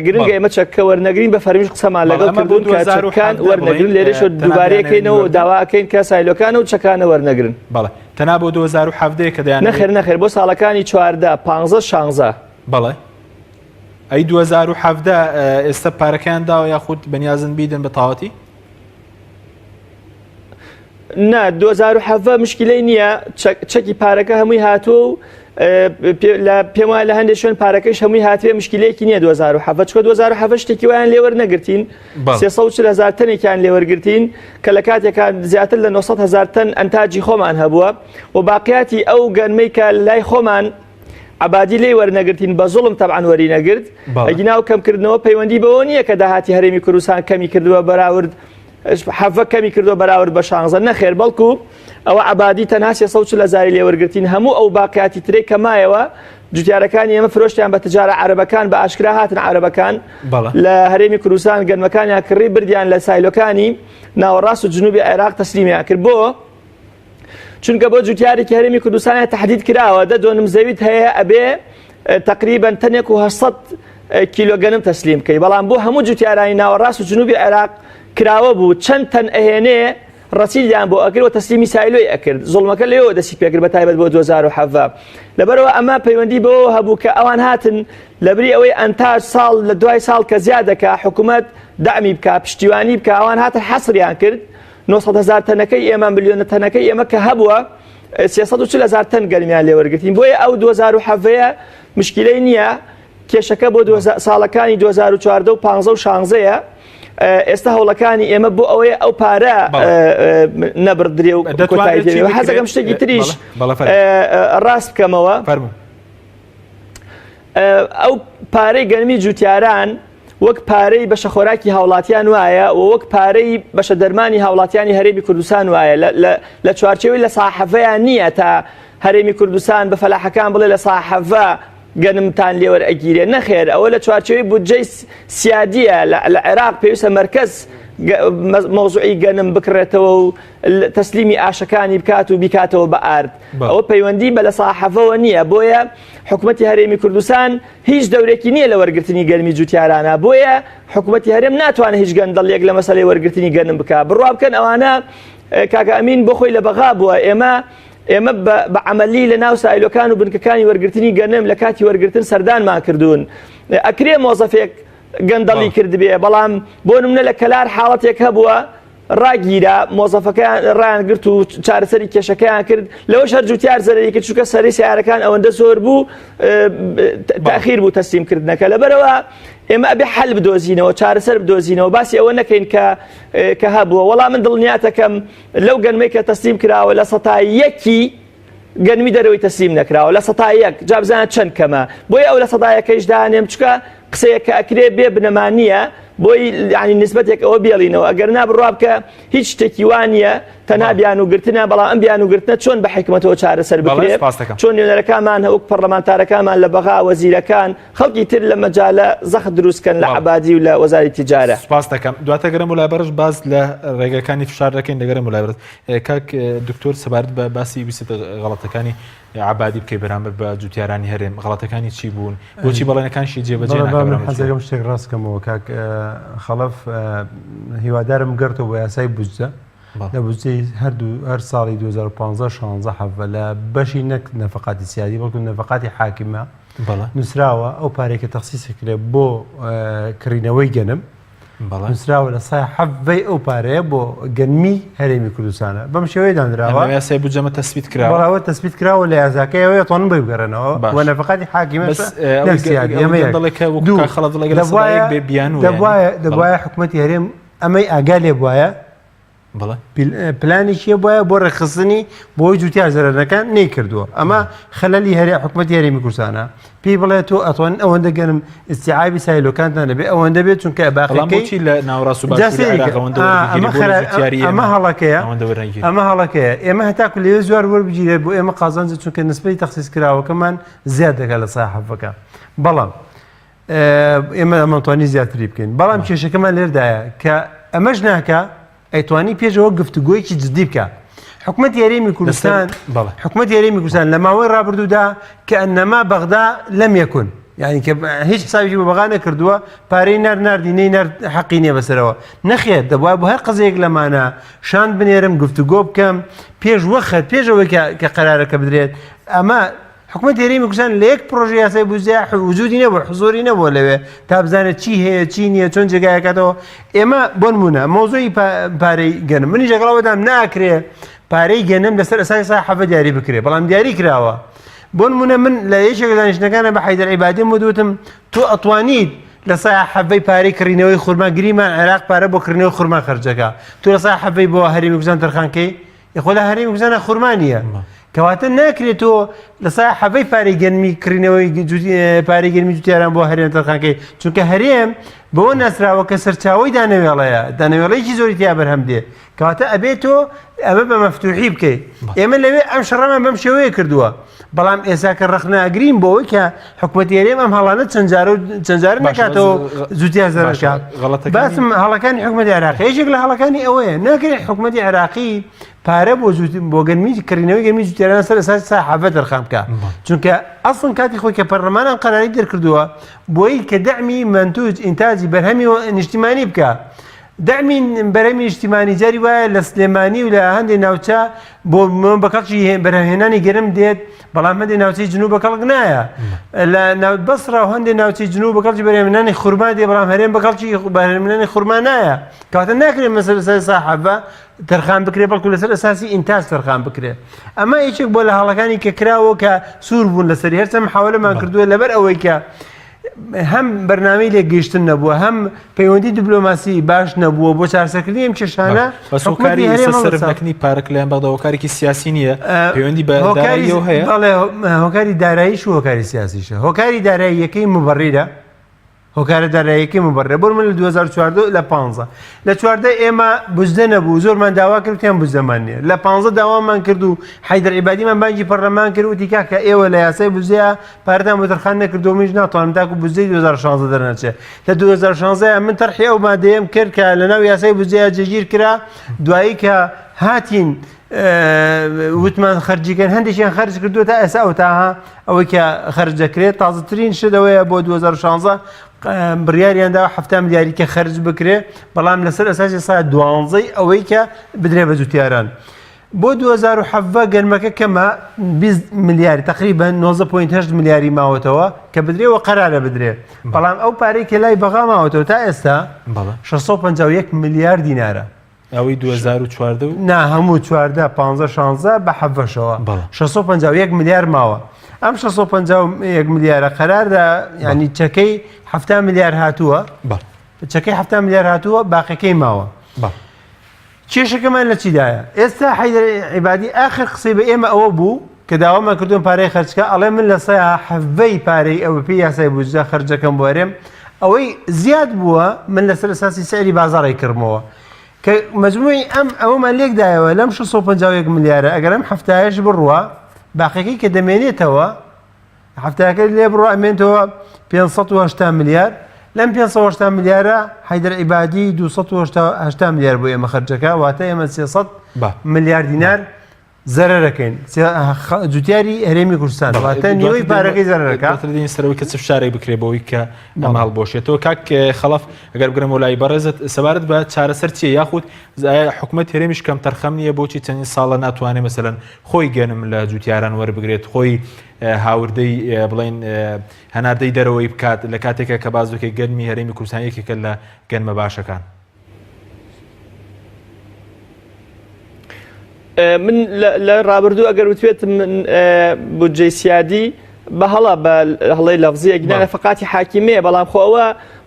گرنگە ئێمە چەکە وەرنەگرین بە فەرمیش قسەمان لەگەڵ کردوون کە چەکەکان وەرنەگرن لێرەش دووبارەیەکەینەوە داواکەین کە سایلۆکانە و چەکانە وەرنەگرن. بەڵێ تەنا بۆ 2017 کە دەیان نەخێر بۆ ساڵەکانی 14 15 16 بەڵێ ئەی 2017 ئێستا پارەکەیان داوە یاخود بەنیازن بیدن بە تاواتی؟ نا 2017 مشکلەی نییە چەکی پارەکە هەمووی هاتووە و پێم وایە لە هەندێک شوێن پارەکەش هەمووی هاتوێ مشکلەیەکی نییە 2017 چکە 2017 شتێکی وایان لێوەرنەگرتین 340,000 تەنێکیان لێوەرگرتین کە لە کاتێکان زیاتر لە 900,000 تەن ئەنتاجی خۆمان هەبووە و باقیاتی ئەو گەرمەی کە لای خۆمان عبادی لێ وەرنەگرتین بە زوڵم تەبعاً وەری نەگرت. ئەگینا و کەمکردنەوە پەیوەندی بەوە نییە کە داهاتی هەرێمی کوردستان کەمی کردووە بەراورد حەڤە کەمی کردووە بەراورد بە 16 نەخێر بەڵکو ئەوە عبادی تەنها 340,000 لێوەرگرتین هەموو ئەو باقیاتی ترێ کەمایەوە جوتیارەکانی ئێمە فرۆشتیان بە تجارە عەرەبەکان بە ئاشکرا هاتن عەرەبەکان لە هەرێمی کوردستان گەنمەکانیان کڕی بردیان لە سایلۆکانی ناوەڕاست و جنوبی عێراق تەسلیمیان کرد. بۆ چونکە بۆ جوتیارێکی هەرێمی کوردستان تهدید کراوە 2 زەویت هەیە ئەبێ تقریبا تەنێک و 800 کیلۆ گەنم تەسلیم بکەی بەڵام بۆ هەموو جوتیارانی ناوەڕاست و جنوبی عێراق کراوە بوو چەند تەن ئەهێنێ ڕەسیدیان بۆ ئەکرد و تەسلیمی سایلۆی ئەکرد زوڵمەکە لێەوە دەستی پێکرد بە تایبەت بۆ 2017 لەبەرەوە ئەمە پەیوەندی بەوە هەبوو کە ئەوان هاتن لەبری ئەوەی ئەنتاژ ساڵ لە دوای ساڵ کە زیاد دەکا حکوومەت دامی بکە پشتیوانی بکە ئەوان هاتن حەسریان کرد 900,000 تەنەکەی ئێمە ملیۆنە تەنەکەی ئێمە کە هەبووە 340,000 تەن گەرمیان لێوەرگرتین بۆیە ئەو 2017 مشکلەی نییە کێشەکە بۆ ساڵەکانی 2014 و 15 و 16 ئێستا هەوڵەکانی ئێمە بۆ ئەوەیە ئەو پارە نەبردرێ و کۆتاییەوە حەزەکەم شتێکی تریش ڕاست بکەمەوە ئەو پارەی گەرمی جوتیاران وەک پارەی بەشە خۆراکی هاوڵاتیان وایە و وەک پارەی بەشە دەرمانی هاوڵاتیانی هەرێمی کوردستان وایە لە چوارچێوەی لە ساحەفەیان نییە تا هەرێمی کوردستان بە فەلاحەکان بڵێ لە ساحەفە گەنمتان لێوەرئەگیرێ نەخێر ئەوە لە چوارچێوەی بودجەی سیادیە لە عێراق پێویستە مەرکەز مۆزوعی گەنم بکڕێتەوە و تەسلیمی ئاشەکانی بکات و بیکاتەوە بە ئارد ئەوە پەیوەندی بە لە ساحەفەوە نییە بۆیە حکوومەتی هەرێمی کوردستان هیچ دەورێکی نییە لە وەرگرتنی گەرمی جوتیارانە بۆیە حکوومەتی هەرێم ناتوانێت هیچ گەندەڵێک لە مەسەلەی وەرگرتنی گەنم بکات بڕوا بکەن ئەوانە کاکە ئەمین بۆ خۆی لە بەغا بووە ئێمە بە عەمەلی لە ناو سایلۆکان و بنکەکانی وەرگرتنی گەنم لە کاتی وەرگرتن سەردانمان کردوون ئەکرێ مۆزەفێک گەندەڵی کردبێ بەڵام بۆ نمونە لە کەلار حاڵەتێک هەبووە ڕاگیرە مۆزەفەکان ڕایان گرت و چارەسەری کێشەکەیان کرد لەوەش هەر جوتیار زەرەری کرد چونکە سەری سیارەکان ئەوەندە زۆر بوو تاخیر بوو تەسلیمکردنەکە لەبەرەوە ئێمە ئەبێ حەل بدۆزینەوە چارەسەر بدۆزینەوە باسی ئەوە نەکەین کە هەبووە وەڵام من دڵنیاتەکەم لەو گەنمەی کە تەسلیم کراوە لە 100% گەنمی دەرەوەی تەسلیم نەکراوە لە 100% جا بزانە چەند کەمە بۆی ئەو لە 100%کەیش دانێم چکە قسەیە کە ئەکرێ بێ بنەمانیە بۆی ینی نسبەتێک ئەوە بێڵینەوە ئەگەر نابڕوا بکە هیچ شتێکی وانە تەنها بیان و گرتنە بەڵام ئەم بیان و گرتنە چۆن بە حکمەتەوە چارەسەر بکرێت چۆن نوێنەرەکانمان هەوک پەرلەمانتارەکانمان لە بەغا وەزیرەکان خەڵکی تر لە مەجالە زەخت دروستکەن لە عەبادی و لە وەزاری تیجارە سپاس دەکەم دواتە گەرم و لایبەرش باز لە ڕێگەکانی فشار دەکەین لەگەرم و لایبەر کاک دکتۆر سەبارەت بە باسی ویست غەڵەتەکانی عەبادی بکەی بەرامبەر بە جوتیارانی هەرێم غەڵەتەکانی چی بوون بۆچی بەڵێنەکانشی جێبەجێ حەزەکەم شتێک ڕاستکەمەوە کاک خەڵەف هیوادارم گرتەوە بۆ یاسای بودجە لە بودجەی هەر ساڵی 2015 حەڤە لە بەشی نەک نەفەقاتی سیادی بەڵکو نەفەقاتی حاکمە نووسراوە ئەو پارێکە تەخسیسی کرێ بۆ کڕینەوەی گەنم نووسراوە لە سای حەڤەی ئەو پارەیە بۆ گەنمی هەرێمی کوردستانە بەم شێوەیە دانراوە یاسای بودجەمە تەسبیت کراوە بەڵاوە تەسبیت کراوە لە یاساکەیەوە تۆن بۆی بگەڕێنەوە و نەفەقاتی حاکیمە دەبوایە حکوومەتی هەرێم ئەمەی ئاگا لێ بواە پلانی چیە بواە بۆ ڕێخستنی بۆی جوتیار زەرەرەکان نەیکردووە ئەمە خەلەلی حکوومەتی هەرێمی کوردستانە پێی بڵێ تۆ ئەتوان ئەوەندە گەنم ئیستیعابی سایلۆکانتان دەبێ ئەوەندە بێت چونکە باقیەکەی لە ناوڕاست و ئەمە هەڵەکەیە ئێمە هەتاکو لێ زوار وەربگیرێت بۆ ئێمە قازانجە چونکە نسبەی تەخسیس کراوەکەمان زیاد دەکات لە ساحەفەکە بەڵام ئێمە ئەمەتوانی زیاتری بکەین بەڵام کێشەکەمان لێردایە کە ئەمەش ناکە ئەیتوانی پێشەوە گفتوگۆیەکی جدی بکە حکوومەتی هەرێمی کوردستان حکوومەتی هەرێمی کوردستان لە ماوەی ڕابردوودا کە ئەنەما بەغدا لەم یەکون یعنی کە هیچ حسابی بە بەغا نەکردووە پارەی ناردینەی حەقی نییە بەسەرەوە نەخێت دەبووە بۆ هەر قزەیەک لەمانە شان بنێرم گفتوگۆ بکەم پێش وەخت پێشەوەی کە قەرارەکە بدرێت ئەمە حکوومەتی هەرێمی کوردستان لە یەک پرۆژه یاسای بودجە وجودی نەبووە حزوری نەبووە لەوێ تا بزانێت چی هەیە چی نییە چۆن جێگایەکەتەوە ئێمە بۆ نمونە مۆزوعی پارەی گەنم منی ژەگەڵاوەدام ناکرێ پارەی گەنم لەسەر ئەساسی ساحەفە دیاری بکرێ بەڵام دیاری کراوە بۆ نمونە من لە یەکێک لە دانیشتنەکانە بە حەیدەر عیبادی وتم تۆ ئەتوانیت لە ساحەفەی پارەی کڕینەوەی خورماگریمان عێراق پارە بۆ کڕینەوەی خورما خەرجەکە تۆ لە ساحەفەی بۆ هەرێمی کوردستان تەرخانکەی یخۆ لە هەرێمی کوردستان خورما نییە کەواتە ناکرێتەوە لە ساحەفەی پارەی گەنمی کڕینەوەی پارەی گەنمی جوتیاران بۆ هەرێم تەرخانکەی چونکە هەرێم بەوە ناسراوە کە سەرچاوی دانەوێڵەیە دانەوێڵەیەکی زۆری تیا بەرهەم دێ کەواتە ئەبێتەوە ئەمە بە مەفتوحی بکەیت ئێمە لەوێ ئەم شەڕەمان بەم شێوەیە کردووە بەڵام ئێستا کە ڕخناگرین بۆەوەی کە حکوومەتی هەرێم ئەم هەڵانە چەندجار نکاتەوە زوتیار زەرەکە باسم هەڵەکانی حکوومەتی عێراقی یەکێک لە هەڵەکانی ئەوەیە ناکرێت حکوومەتی عێراقی پارە بۆ گەرمی کردنەوەی گەرمی جوتیاران سەر ئەساسی ساحافە دەرخام بکە چونکە ئەسڵن کاتی خۆی کە پەرلەمانان قەراری دەرکردووە بۆی کە دەعمی منتوج ئینتاجی بەرهەمی نیشتیمانی بکە دەعمی بەرهەمی نیشتیمانی جاری وایە لە سلێمانی و لە هەندێک ناوچە بۆ بەکەڵکی بەرهەمهێنانی گەرم دێت بەڵام هەندێک ناوچەی جنوب بەکەڵک نایە لە بەسڕا و هەندێک ناوچەی جنوب بەکەڵکی بەرهەمهێنانی خورما دێ بەڵام هەرێم بەکەڵکی بەرهەمهێنانی خورما نایە کەواتە ناکرێت مەسەر ساحافە تەرخان بکرێ بەڵکو لەسەر ئەساسی ئینتاج تەرخان بکرێ ئەمە یەکێک بۆ لە هەڵەکانی کە کراوە کە سوور بوون لەسەری هەرچەند محاولەمان کردووە لەبەر ئەوەی کە هەم بەرنامەی لێگەیشتن نەبووە هەم پەیوەندی دیبلۆماسی باش نەبووە بۆ چارەسەرکردنی ئەم کێشانە بەسۆکاری سەرنەکنی پارک لەیان بەغدا هۆکارێکی سیاسی نییە پەیوەندی بە داراییەوە هەیە بەڵێ هۆکاری داراییش و هۆکاری سیاسیشە هۆکاری دارایی یەکەی مبەڕیرە هۆکارە داراییەکەی مبەڕێ بۆ من لە 2014 لە 15 لە 14 ئێمە بزدە نەبوو زۆرمان داوا کردیان بزدەمان نیە لە 15 داوامان کرد و حیدەر عیبادیمان بانگی پەرلەمان کرد وتی کاکە ئێوە لە یاسای بزەیە پارەتان بۆ تەرخان نەکردو منیش ناتوانم تاکو بزەی 2016 دەرنەچێت لە 2016 من تەرحی ئەو مادەیەم کرد کە لەناو یاسای بزەیە جێگیر کرا دوایی کە هاتین وتمان خەرجیکەن هەندێکیان خەرج کردووە تا ئێستا ئەو تاها ئەوەی کە خەرج دەکرێت تازەترین شتەوەیە بۆ 2016 بڕیاریاندا 7 ملیاری کە خەرج بکرێ بەڵام لەسەر ئەساسی سا 12 ئەوەی کە بدرێ بە جوتیاران بۆ 2017 گەرمەکە کەمە 20 ملیاری تقریبا 19.8 ملیاری ماوەتەوە کە بدرێەوە قەرارە بدرێ بەڵام ئەو پارەی کە لای بەغا ماوەتەوە تا ئێستا 651 ملیار دینارە ئەوەی 2014 نا هەموو 14 15 16 بە حەڤەشەوە 651 ملیار ماوە ئەم 651 ملیارە قەراردا ینی چەکەی 7 ملیار هاتووە چەکەی 7 ملیار هاتووە باقیەکەی ماوە کێشەکەمان لە چیدایە ئێستا حیدەر عیبادی ئاخر قسەی بە ئێمە ئەوە بوو کە داوامان کردوون پارەی خەرجکە ئەڵێ من لە سەیە حەڤەی پارەی ئەوە پێی یاسای بودجە خەرجەکەم بۆ هەرێم ئەوەی زیاد بووە من لەسەر ئەساسی سەیری بازاڕی کردمەوە کە مەجموعی ئەومان لێکدایەوە لەم 651 ملیارە ئەگەر ئەم هەفتایەش بڕوە باقیەکەی کە دەمێنێتەوە هەفتەکە لێ بڕوە ئەمێنێتەوە 580 ملیار لەم 580 ملیارە حیدەر عیبادی 280 ملیار بۆ ئێمە خەرجەکە واتە ئێمە 300 ملیار دینار زەرەرەکەین جوتیاری هەرێمی کوردستان واتە نیوەی پارەکەی زەرەرەکە سەرەوەی کە چ شارێک بکرێ بەوەی کە ئەمە هەڵبۆشێتەوە کاک خەڵەف ئەگەر بگرم وڵای بەڕێزت سەبارەت بە چارەسەر چیە یاخود حکوومەت هەرێمیش کەم تەرخەم نییە بۆچی چەندین ساڵە ناتوانێت مەسەلەن خۆی گەنم لە جوتیاران وەربگرێت خۆی هاوردەی بڵێن هەناردەی دەرەوەی بکات لە کاتێکە کە بازوکەی گەرمی هەرێمی کوردستان یەکێکە لە گەنمە باشەکان من لە ڕابردوو ئەگەر وتوێت من بودجەی سیادی بە هەڵا بە هەڵەی لەفزیە گنانە فقاتی حاکیمەیە بەڵام خۆەوە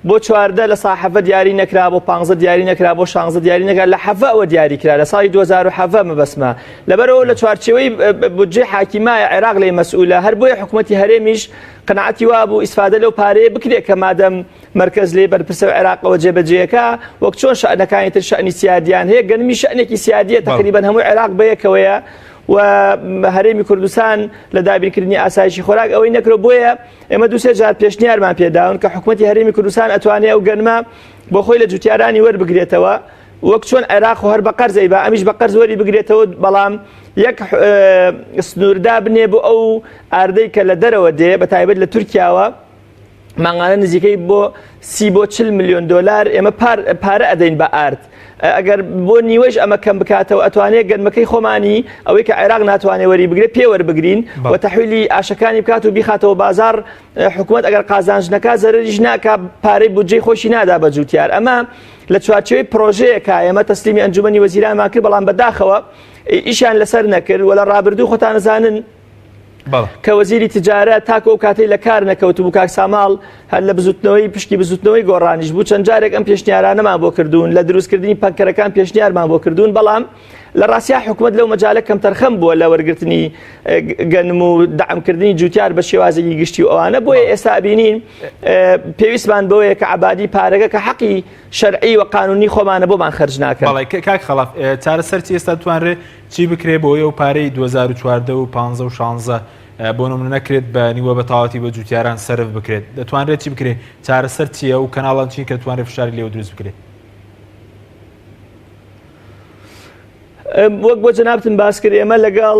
بۆ 14 لە ساحەفە دیاری نەکرا بۆ 15 دیاری نەکرا بۆ 16 دیاری نەکرا لە حەفە ئەوە دیاری کرا لە ساڵی 2007 مەبەسمە لەبەرەوە لە چوارچێوەی بودجەی حاکیمایە عێراق لێ مەسئولە هەر بۆیە حکوومەتی هەرێمیش قەناعەتی وا بوو ئیسفادە لەو پارەیە بکرێت کە مادەم مرکز لێ بەرپرسە عێراقەوە جێبەجێیەکە وەک چۆن شەئنەکانی تر شەئنی سیادیان هەیە گەنمی شەئنێکی سیادیە تقریبا هەموو عێراق بەیەکەوەیە و هەرێمی کوردستان لە دابینکردنی ئاسایشی خۆراک ئەوەی نەکرۆ بۆیە ئێمە دووسێ جار پێشنیارمان پێداون کە حکوومەتی هەرێمی کوردستان ئەتوانێت ئەو گەنمە بۆ خۆی لە جوتیارانی وەربگرێتەوە وەک چۆن عێراق و هەر بە قەرزەی بە ئەمیش بە قەرز وەری بگرێتەوە بەڵام یەک سنووردا بنێ بۆ ئەو ئاردەی کە لە دەرەوە دێ بە تایبەت لە تورکیاوە ماڭانە نزیکەی بۆ 30 بۆ 40 میلیۆن دلار ئێمە پارە ئەدەین بە ئارد ئەگەر بۆ نیوەش ئەمە کەم بکاتەوە ئەتوانێت گەنمەکەی خۆمانی ئەوەی کە عێراق ناتوانێت وەری بگرێت پێوەربگرین و تەحویلی ئاشەکانی بکات و بیخاتەوە بازار حکوومەت ئەگەر قازانجنەکە زەرریش ناکا پارەی بودجەی خۆشی نادا بە جوتیار ئەمە لە چوارچێوەی پرۆژەیەکە ئێمە تەسلیمی ئەنجومەنی وەزیرانمان کرد بەڵام بەداخەوە ئیشیان لەسەر نەکرد وە لە ڕابردوو خۆتان نەزانن کە وەزیری تجارەت تاکە ئەو کاتەی لە کار نەکەوت بوو کاک ساماڵ هەر لە بزوتنەوەی پشتی بزوتنەوەی گۆڕانیش بوو چەند جارێک ئەم پێشنیارانەمان بۆ کردوون لە دروستکردنی پەنکەرەکان پێشنیارمان بۆ کردوون بەڵام لە ڕاستیا حکوومەت لەو مەجالە کەم تەرخەم بووە لە وەرگرتنی گەنم و دەعمکردنی جوتیار بە شێوازێکی گشتی و ئەوانە بۆیە ئێستا بینین پێویستمان بەوەیە کە عەبادی پارەکە کە حەقی شەرعی و قانونی خۆمانە بۆمان خەرج ناکەن. بەڵێ کاک خەڵەف چارەسەرچی ئێستا توانرێت چی بکرێ بۆ ئەو پارەی 2014 و 15 و 16 بۆ نمونە نەکرێت بە نیوە بەتەواوەتی بە جوتیاران سەرف بکرێت دەتوانرێت چی بکرێت چارەسەر چییە و کەناڵان چین کە دەتوانرێت فشاری لێوە دروست بکرێت وەک بۆ جەنابتم باس کرد ئێمە لەگەڵ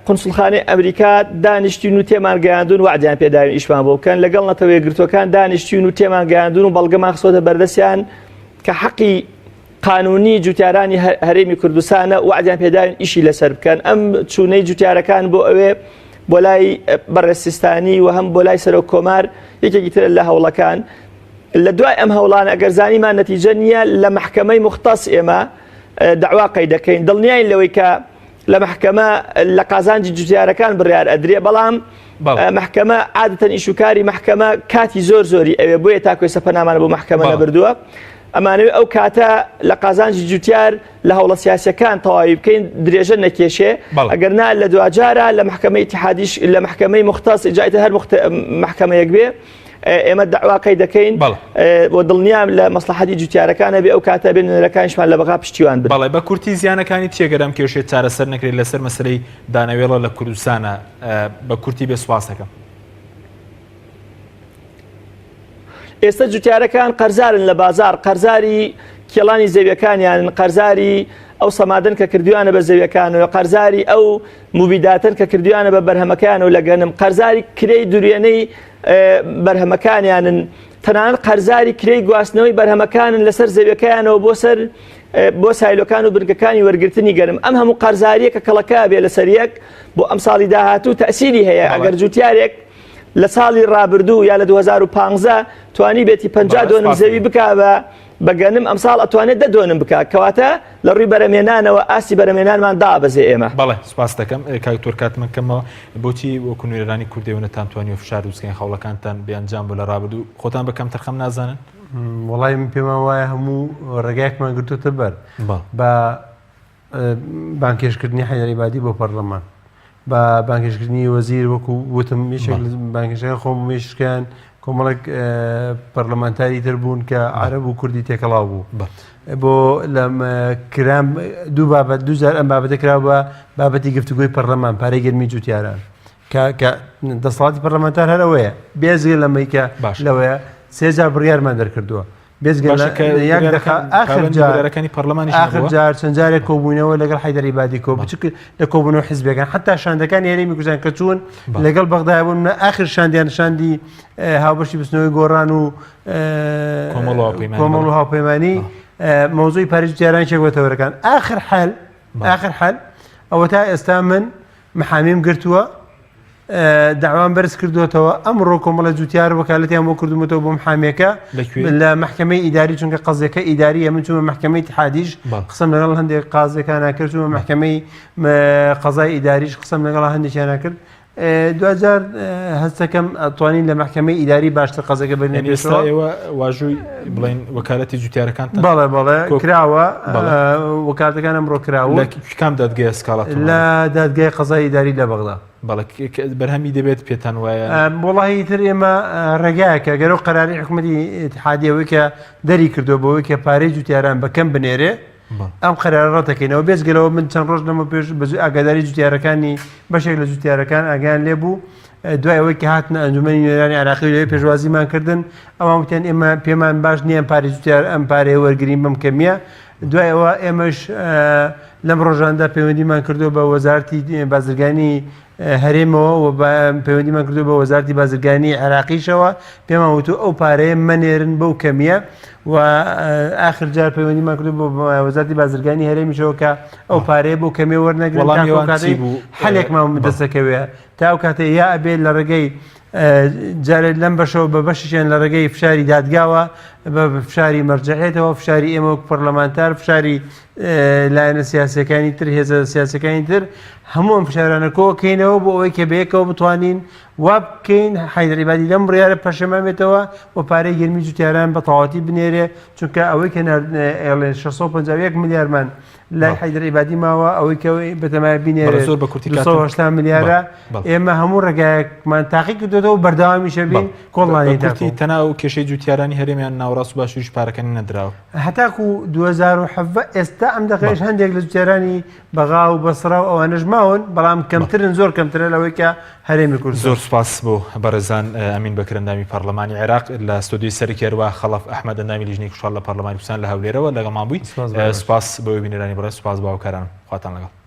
قونسڵخانەی ئەمریکا دانیشتین و تێمان گەیاندون وعدیان پێداوین ئیشمان بۆ بکەن لەگەڵ نەتەوەی گرتوەکان دانیشتین و تێمان گەیاندون و بەڵگەمان خستۆتە بەردەستیان کە حەقی قانونی جوتیارانی هەرێمی کوردستانە وعدیان پێداوین ئیشی لەسەر بکەن ئەم چوونەی جوتیارەکان بۆ ئەوێ بۆ لای بەڕێزسیستانی و هەم بۆ لای سەرۆک کۆمار یەکێکی ترە لە هەوڵەکان لە دوای ئەم هەوڵانە ئەگەر زانیمان نەتیجە نییە لە محکەمەی مختص ئێمە دەعوا قەی دەکەین دڵنیاین لەوەی کە لە محکەمە لە قازانجی جوتیارەکان بڕیار ئەدرێ بەڵام محکەمە عادەتەن ئیشوکاری محکەمە کاتی زۆری ئەوێ بۆیە تاکۆی سەپەنامانە بۆ محکەمە نەبردووە ئەمانەوێت ئەو کاتە لە قازانجی جوتیار لە هەوڵە سیاسەکان تەواوی بکەین درێژە نەکێشێ ئەگەر نا لە دوجارە لە محکەمەی اتحادیش لە محکەمەی مختص ئیجازەتە هەر محکەمەیەک بێ ئێمە دەعواقەی دەکەین بۆ دڵنیام لە مەسلحەتی جوتیارەکانە بێ ئەو کاتە بێنەرەکانیشمان لە بەغا پشتیوان بن. بەڵێ بە کورتی زیانەکانی تێگەرم کێشێت چارەسەر نەکرێت لەسەر مەسلەی دانەوێڵە لە کوردستانە بە کورتی بێ سواس دەکەم. ئێستا جوتیارەکان قەرزارن لە بازار قەرزاری کێڵانی زەویەکانیان قەرزاری ئەو سەمادن کە کردویانە بە زەویەکانەوە قەرزاری ئەو موبیداتن کە کردویانە بە بەرهەمەکان و لە گەنم قەرزاری کرێی دوورێنەی بەرهەمەکانیانن تەنانەت قەرزاری کرێی گواستنەوەی بەرهەمەکانن لەسەر زەویەکانەوە بۆ سایلۆکان و برگەکانی وەرگرتنی گەرم ئەم هەموو قەرزاریە کە کەڵەکە بێ لەسەر یەک بۆ ئەم ساڵی داهاتوو تەسیری هەیە ئەگەر جوتیارێک لە ساڵی ڕابردوو یا لە 2015 توانی بێتی 50 دۆنم زەوی بکە بەگەنم ئەم ساڵ ئەتوانێت 10 دۆنم بکە کەواتە لە ڕووی بەرەمێنانەوە ئاسی بەرەمێنانمان دابەزێ ئێمە. بەڵێ سوپاس دەکەم کاکتۆر کاتمەکەمەوە بۆچی وەکو نوێرانی کوردێونەتان توانی و فشار وسکەین خەوڵەکانتان بێنجام بۆ لە ڕابردوو خۆتان بەکەم تەرخەم نازانن؟ وڵای من پێمان وایە هەموو ڕێگایەکمان گرتوتە بەر بە بانکێشکردنی حەیدەر عیبادی بۆ پەرلەمان بە بانکێشکردنی وەزیر وەکو وتم بانکێشەکە خۆم مێشکیان کۆمەڵێک پەرلەمانتاری تر بوون کە عەرەب و کوردی تێکەڵاو بوو بۆ لە کرام دوو بابەت دووجار ئەم بابەتە کراوە بابەتی گفتوگۆی پەرلەمان پارەی گەرمی جوتیاران کە دەسەڵاتی پەرلەمانتار هەرەوەیە بێزگە لەمەی کە لەوەیە سێجار بڕیارمان دەرکردووە آخرجارەکانی پەرلەمانی آخر جار چەند جارێک کۆبوونەوە لەگەڵ حەیدەر عیبادی کۆ بچ لە کۆبوونەوە حیزبەکان حتا شاندەکانی هەرێمی کوردستان کە چوون لەگەڵ بەغداد بوون آخر شاندیان شاندی هاوبەشی بستنەوەی گۆڕان و کۆمەڵ و هاوپەیمانی مۆزوعی پارێزی جوتیاران چێکوەتەوەرەکان آخر حەل ئەوە تا ئێستا من محامیم گرتووە داوام بەرز کردوێتەوە ئەمڕۆ کۆمەڵە جوتیار وەکالەتیان بۆ کردومەوە بۆ محامێکە لە محکەمەی ئیداری چونکە قەزەکە ئیداریە من چوومە محکەمەی اتحادیش قسم لەگەڵ هەندێک قازێکان ناکرد چوومە محکەمەی قەزای ئیداریش قسم لەگەڵ هەندێکیان ناکرد دوجار هەستەکەم ئەتوانین لە محکەمەی ئیداری باشتر قەزەکە بێنێ ئێستا ئێوە واژووی بڵین وەکالەتی جوتیارەکان بەڵێ کراوە وەکالەتەکان ئەمڕۆ کراوە لە کام دادگای سکاڵات لە دادگای قەزای ئیداری لە بەغدا بەڵێ بەرهەمی دەبێت پێتان وایە وڵی تر ئێمە ڕێگایەکە گەرە قەراری حکوومەتی اتحادیەوەی کە دەری کردو بەوەی کە پارەی جوتیاران بەکەم بنێرێ ئەم قەرارە ڕەتەکەینەوە بێزگەلەوە من چەند ڕۆژ لەمە پێش ئاگاداری جوتیارەکانی بەشێک لە جوتیارەکان ئاگیان لێبوو دوای ئەوەی کە هاتنە ئەنجومەنی نوێرانی عراقی لەوەی پێشوازیمان کردن ئەوان وتیان ئێمە پێمان باش نییە پارێ جوتیار ئەم پارەیە وەرگرین بەم کەمیە دوای ئەوە ئێمەش لەم ڕۆژاندا پەیوەندیمان کردو بە وەزارەتی بازرگانی هەرێمەوە و پەیوەندیمان کردو بە وەزارەتی بازرگانی عراقیشەوە پێمان وتو ئەو پارەیە منێرن بەو کەمیە و آخر جار پەیوەندیمان کردو بە وەزارەتی بازرگانی هەرێمیشەوە کە ئەو پارەیە بۆ کەمیە وەرنەگرن هەلێکمان دەستەکەوێ تا ئەو کاتە یا ئەبێت لە ڕێگەی جارێت لەم بەشەوە بە بەشیان لە ڕێگەی فشاری دادگاوە بە فشاری مەرجعێتەوە فشاری ئێمە پەرلەمانتار فشاری لایەنە سیاسەکانی تر هێزە سیاسەکانی تر هەموو ئەم فشارانە کۆکەینەوە بۆ ئەوەی کە بەیەکەوە بتوانین وا بکەین حەیدەر عیبادی لەم بڕیارە پەشەمامێتەوە و پارەی گەرمی جوتیاران بە تەواوەتی بنێرێ چونکە ئەوەی کە ئێڵێن 651 میلیارمان لای حەیدەر عیبادی ماوە ئەوەی کەوەی بەتەمای بینێرێ 280 میلیارە ئێمە هەموو ڕێگایەکمان تاقی کردوێتەوە بەردەوامیشە بین کۆڵانی تەناو کێشەی جوتیارانی هەرێمیان ناوڕ ڕاست و باشوریش پارەکەنی نەدراوە هەتاکو 2007 ئێستا ئەم دەقێش هەندێک لە جوتیارانی بەغا و بەسرا و ئەوانەش ماون بەڵام کەمترن زۆر کەمترە لەوەی کە هەرێمی کورد زۆر سپاس بۆ بەڕێزان ئەمین بەکر ئەندامی پەرلەمانی عێراق لە ستۆدیۆی سەرکێڕوا خەڵەف ئەحمەد ئەندامی لیژنەی خوشحاڵ لە پەرلەمانی کوردستان لە هەولێرەوە لەگەڵمان بووی سپاس بۆ بینەرانی بەڕێز سپاس باوکاران خواتان لەگەڵ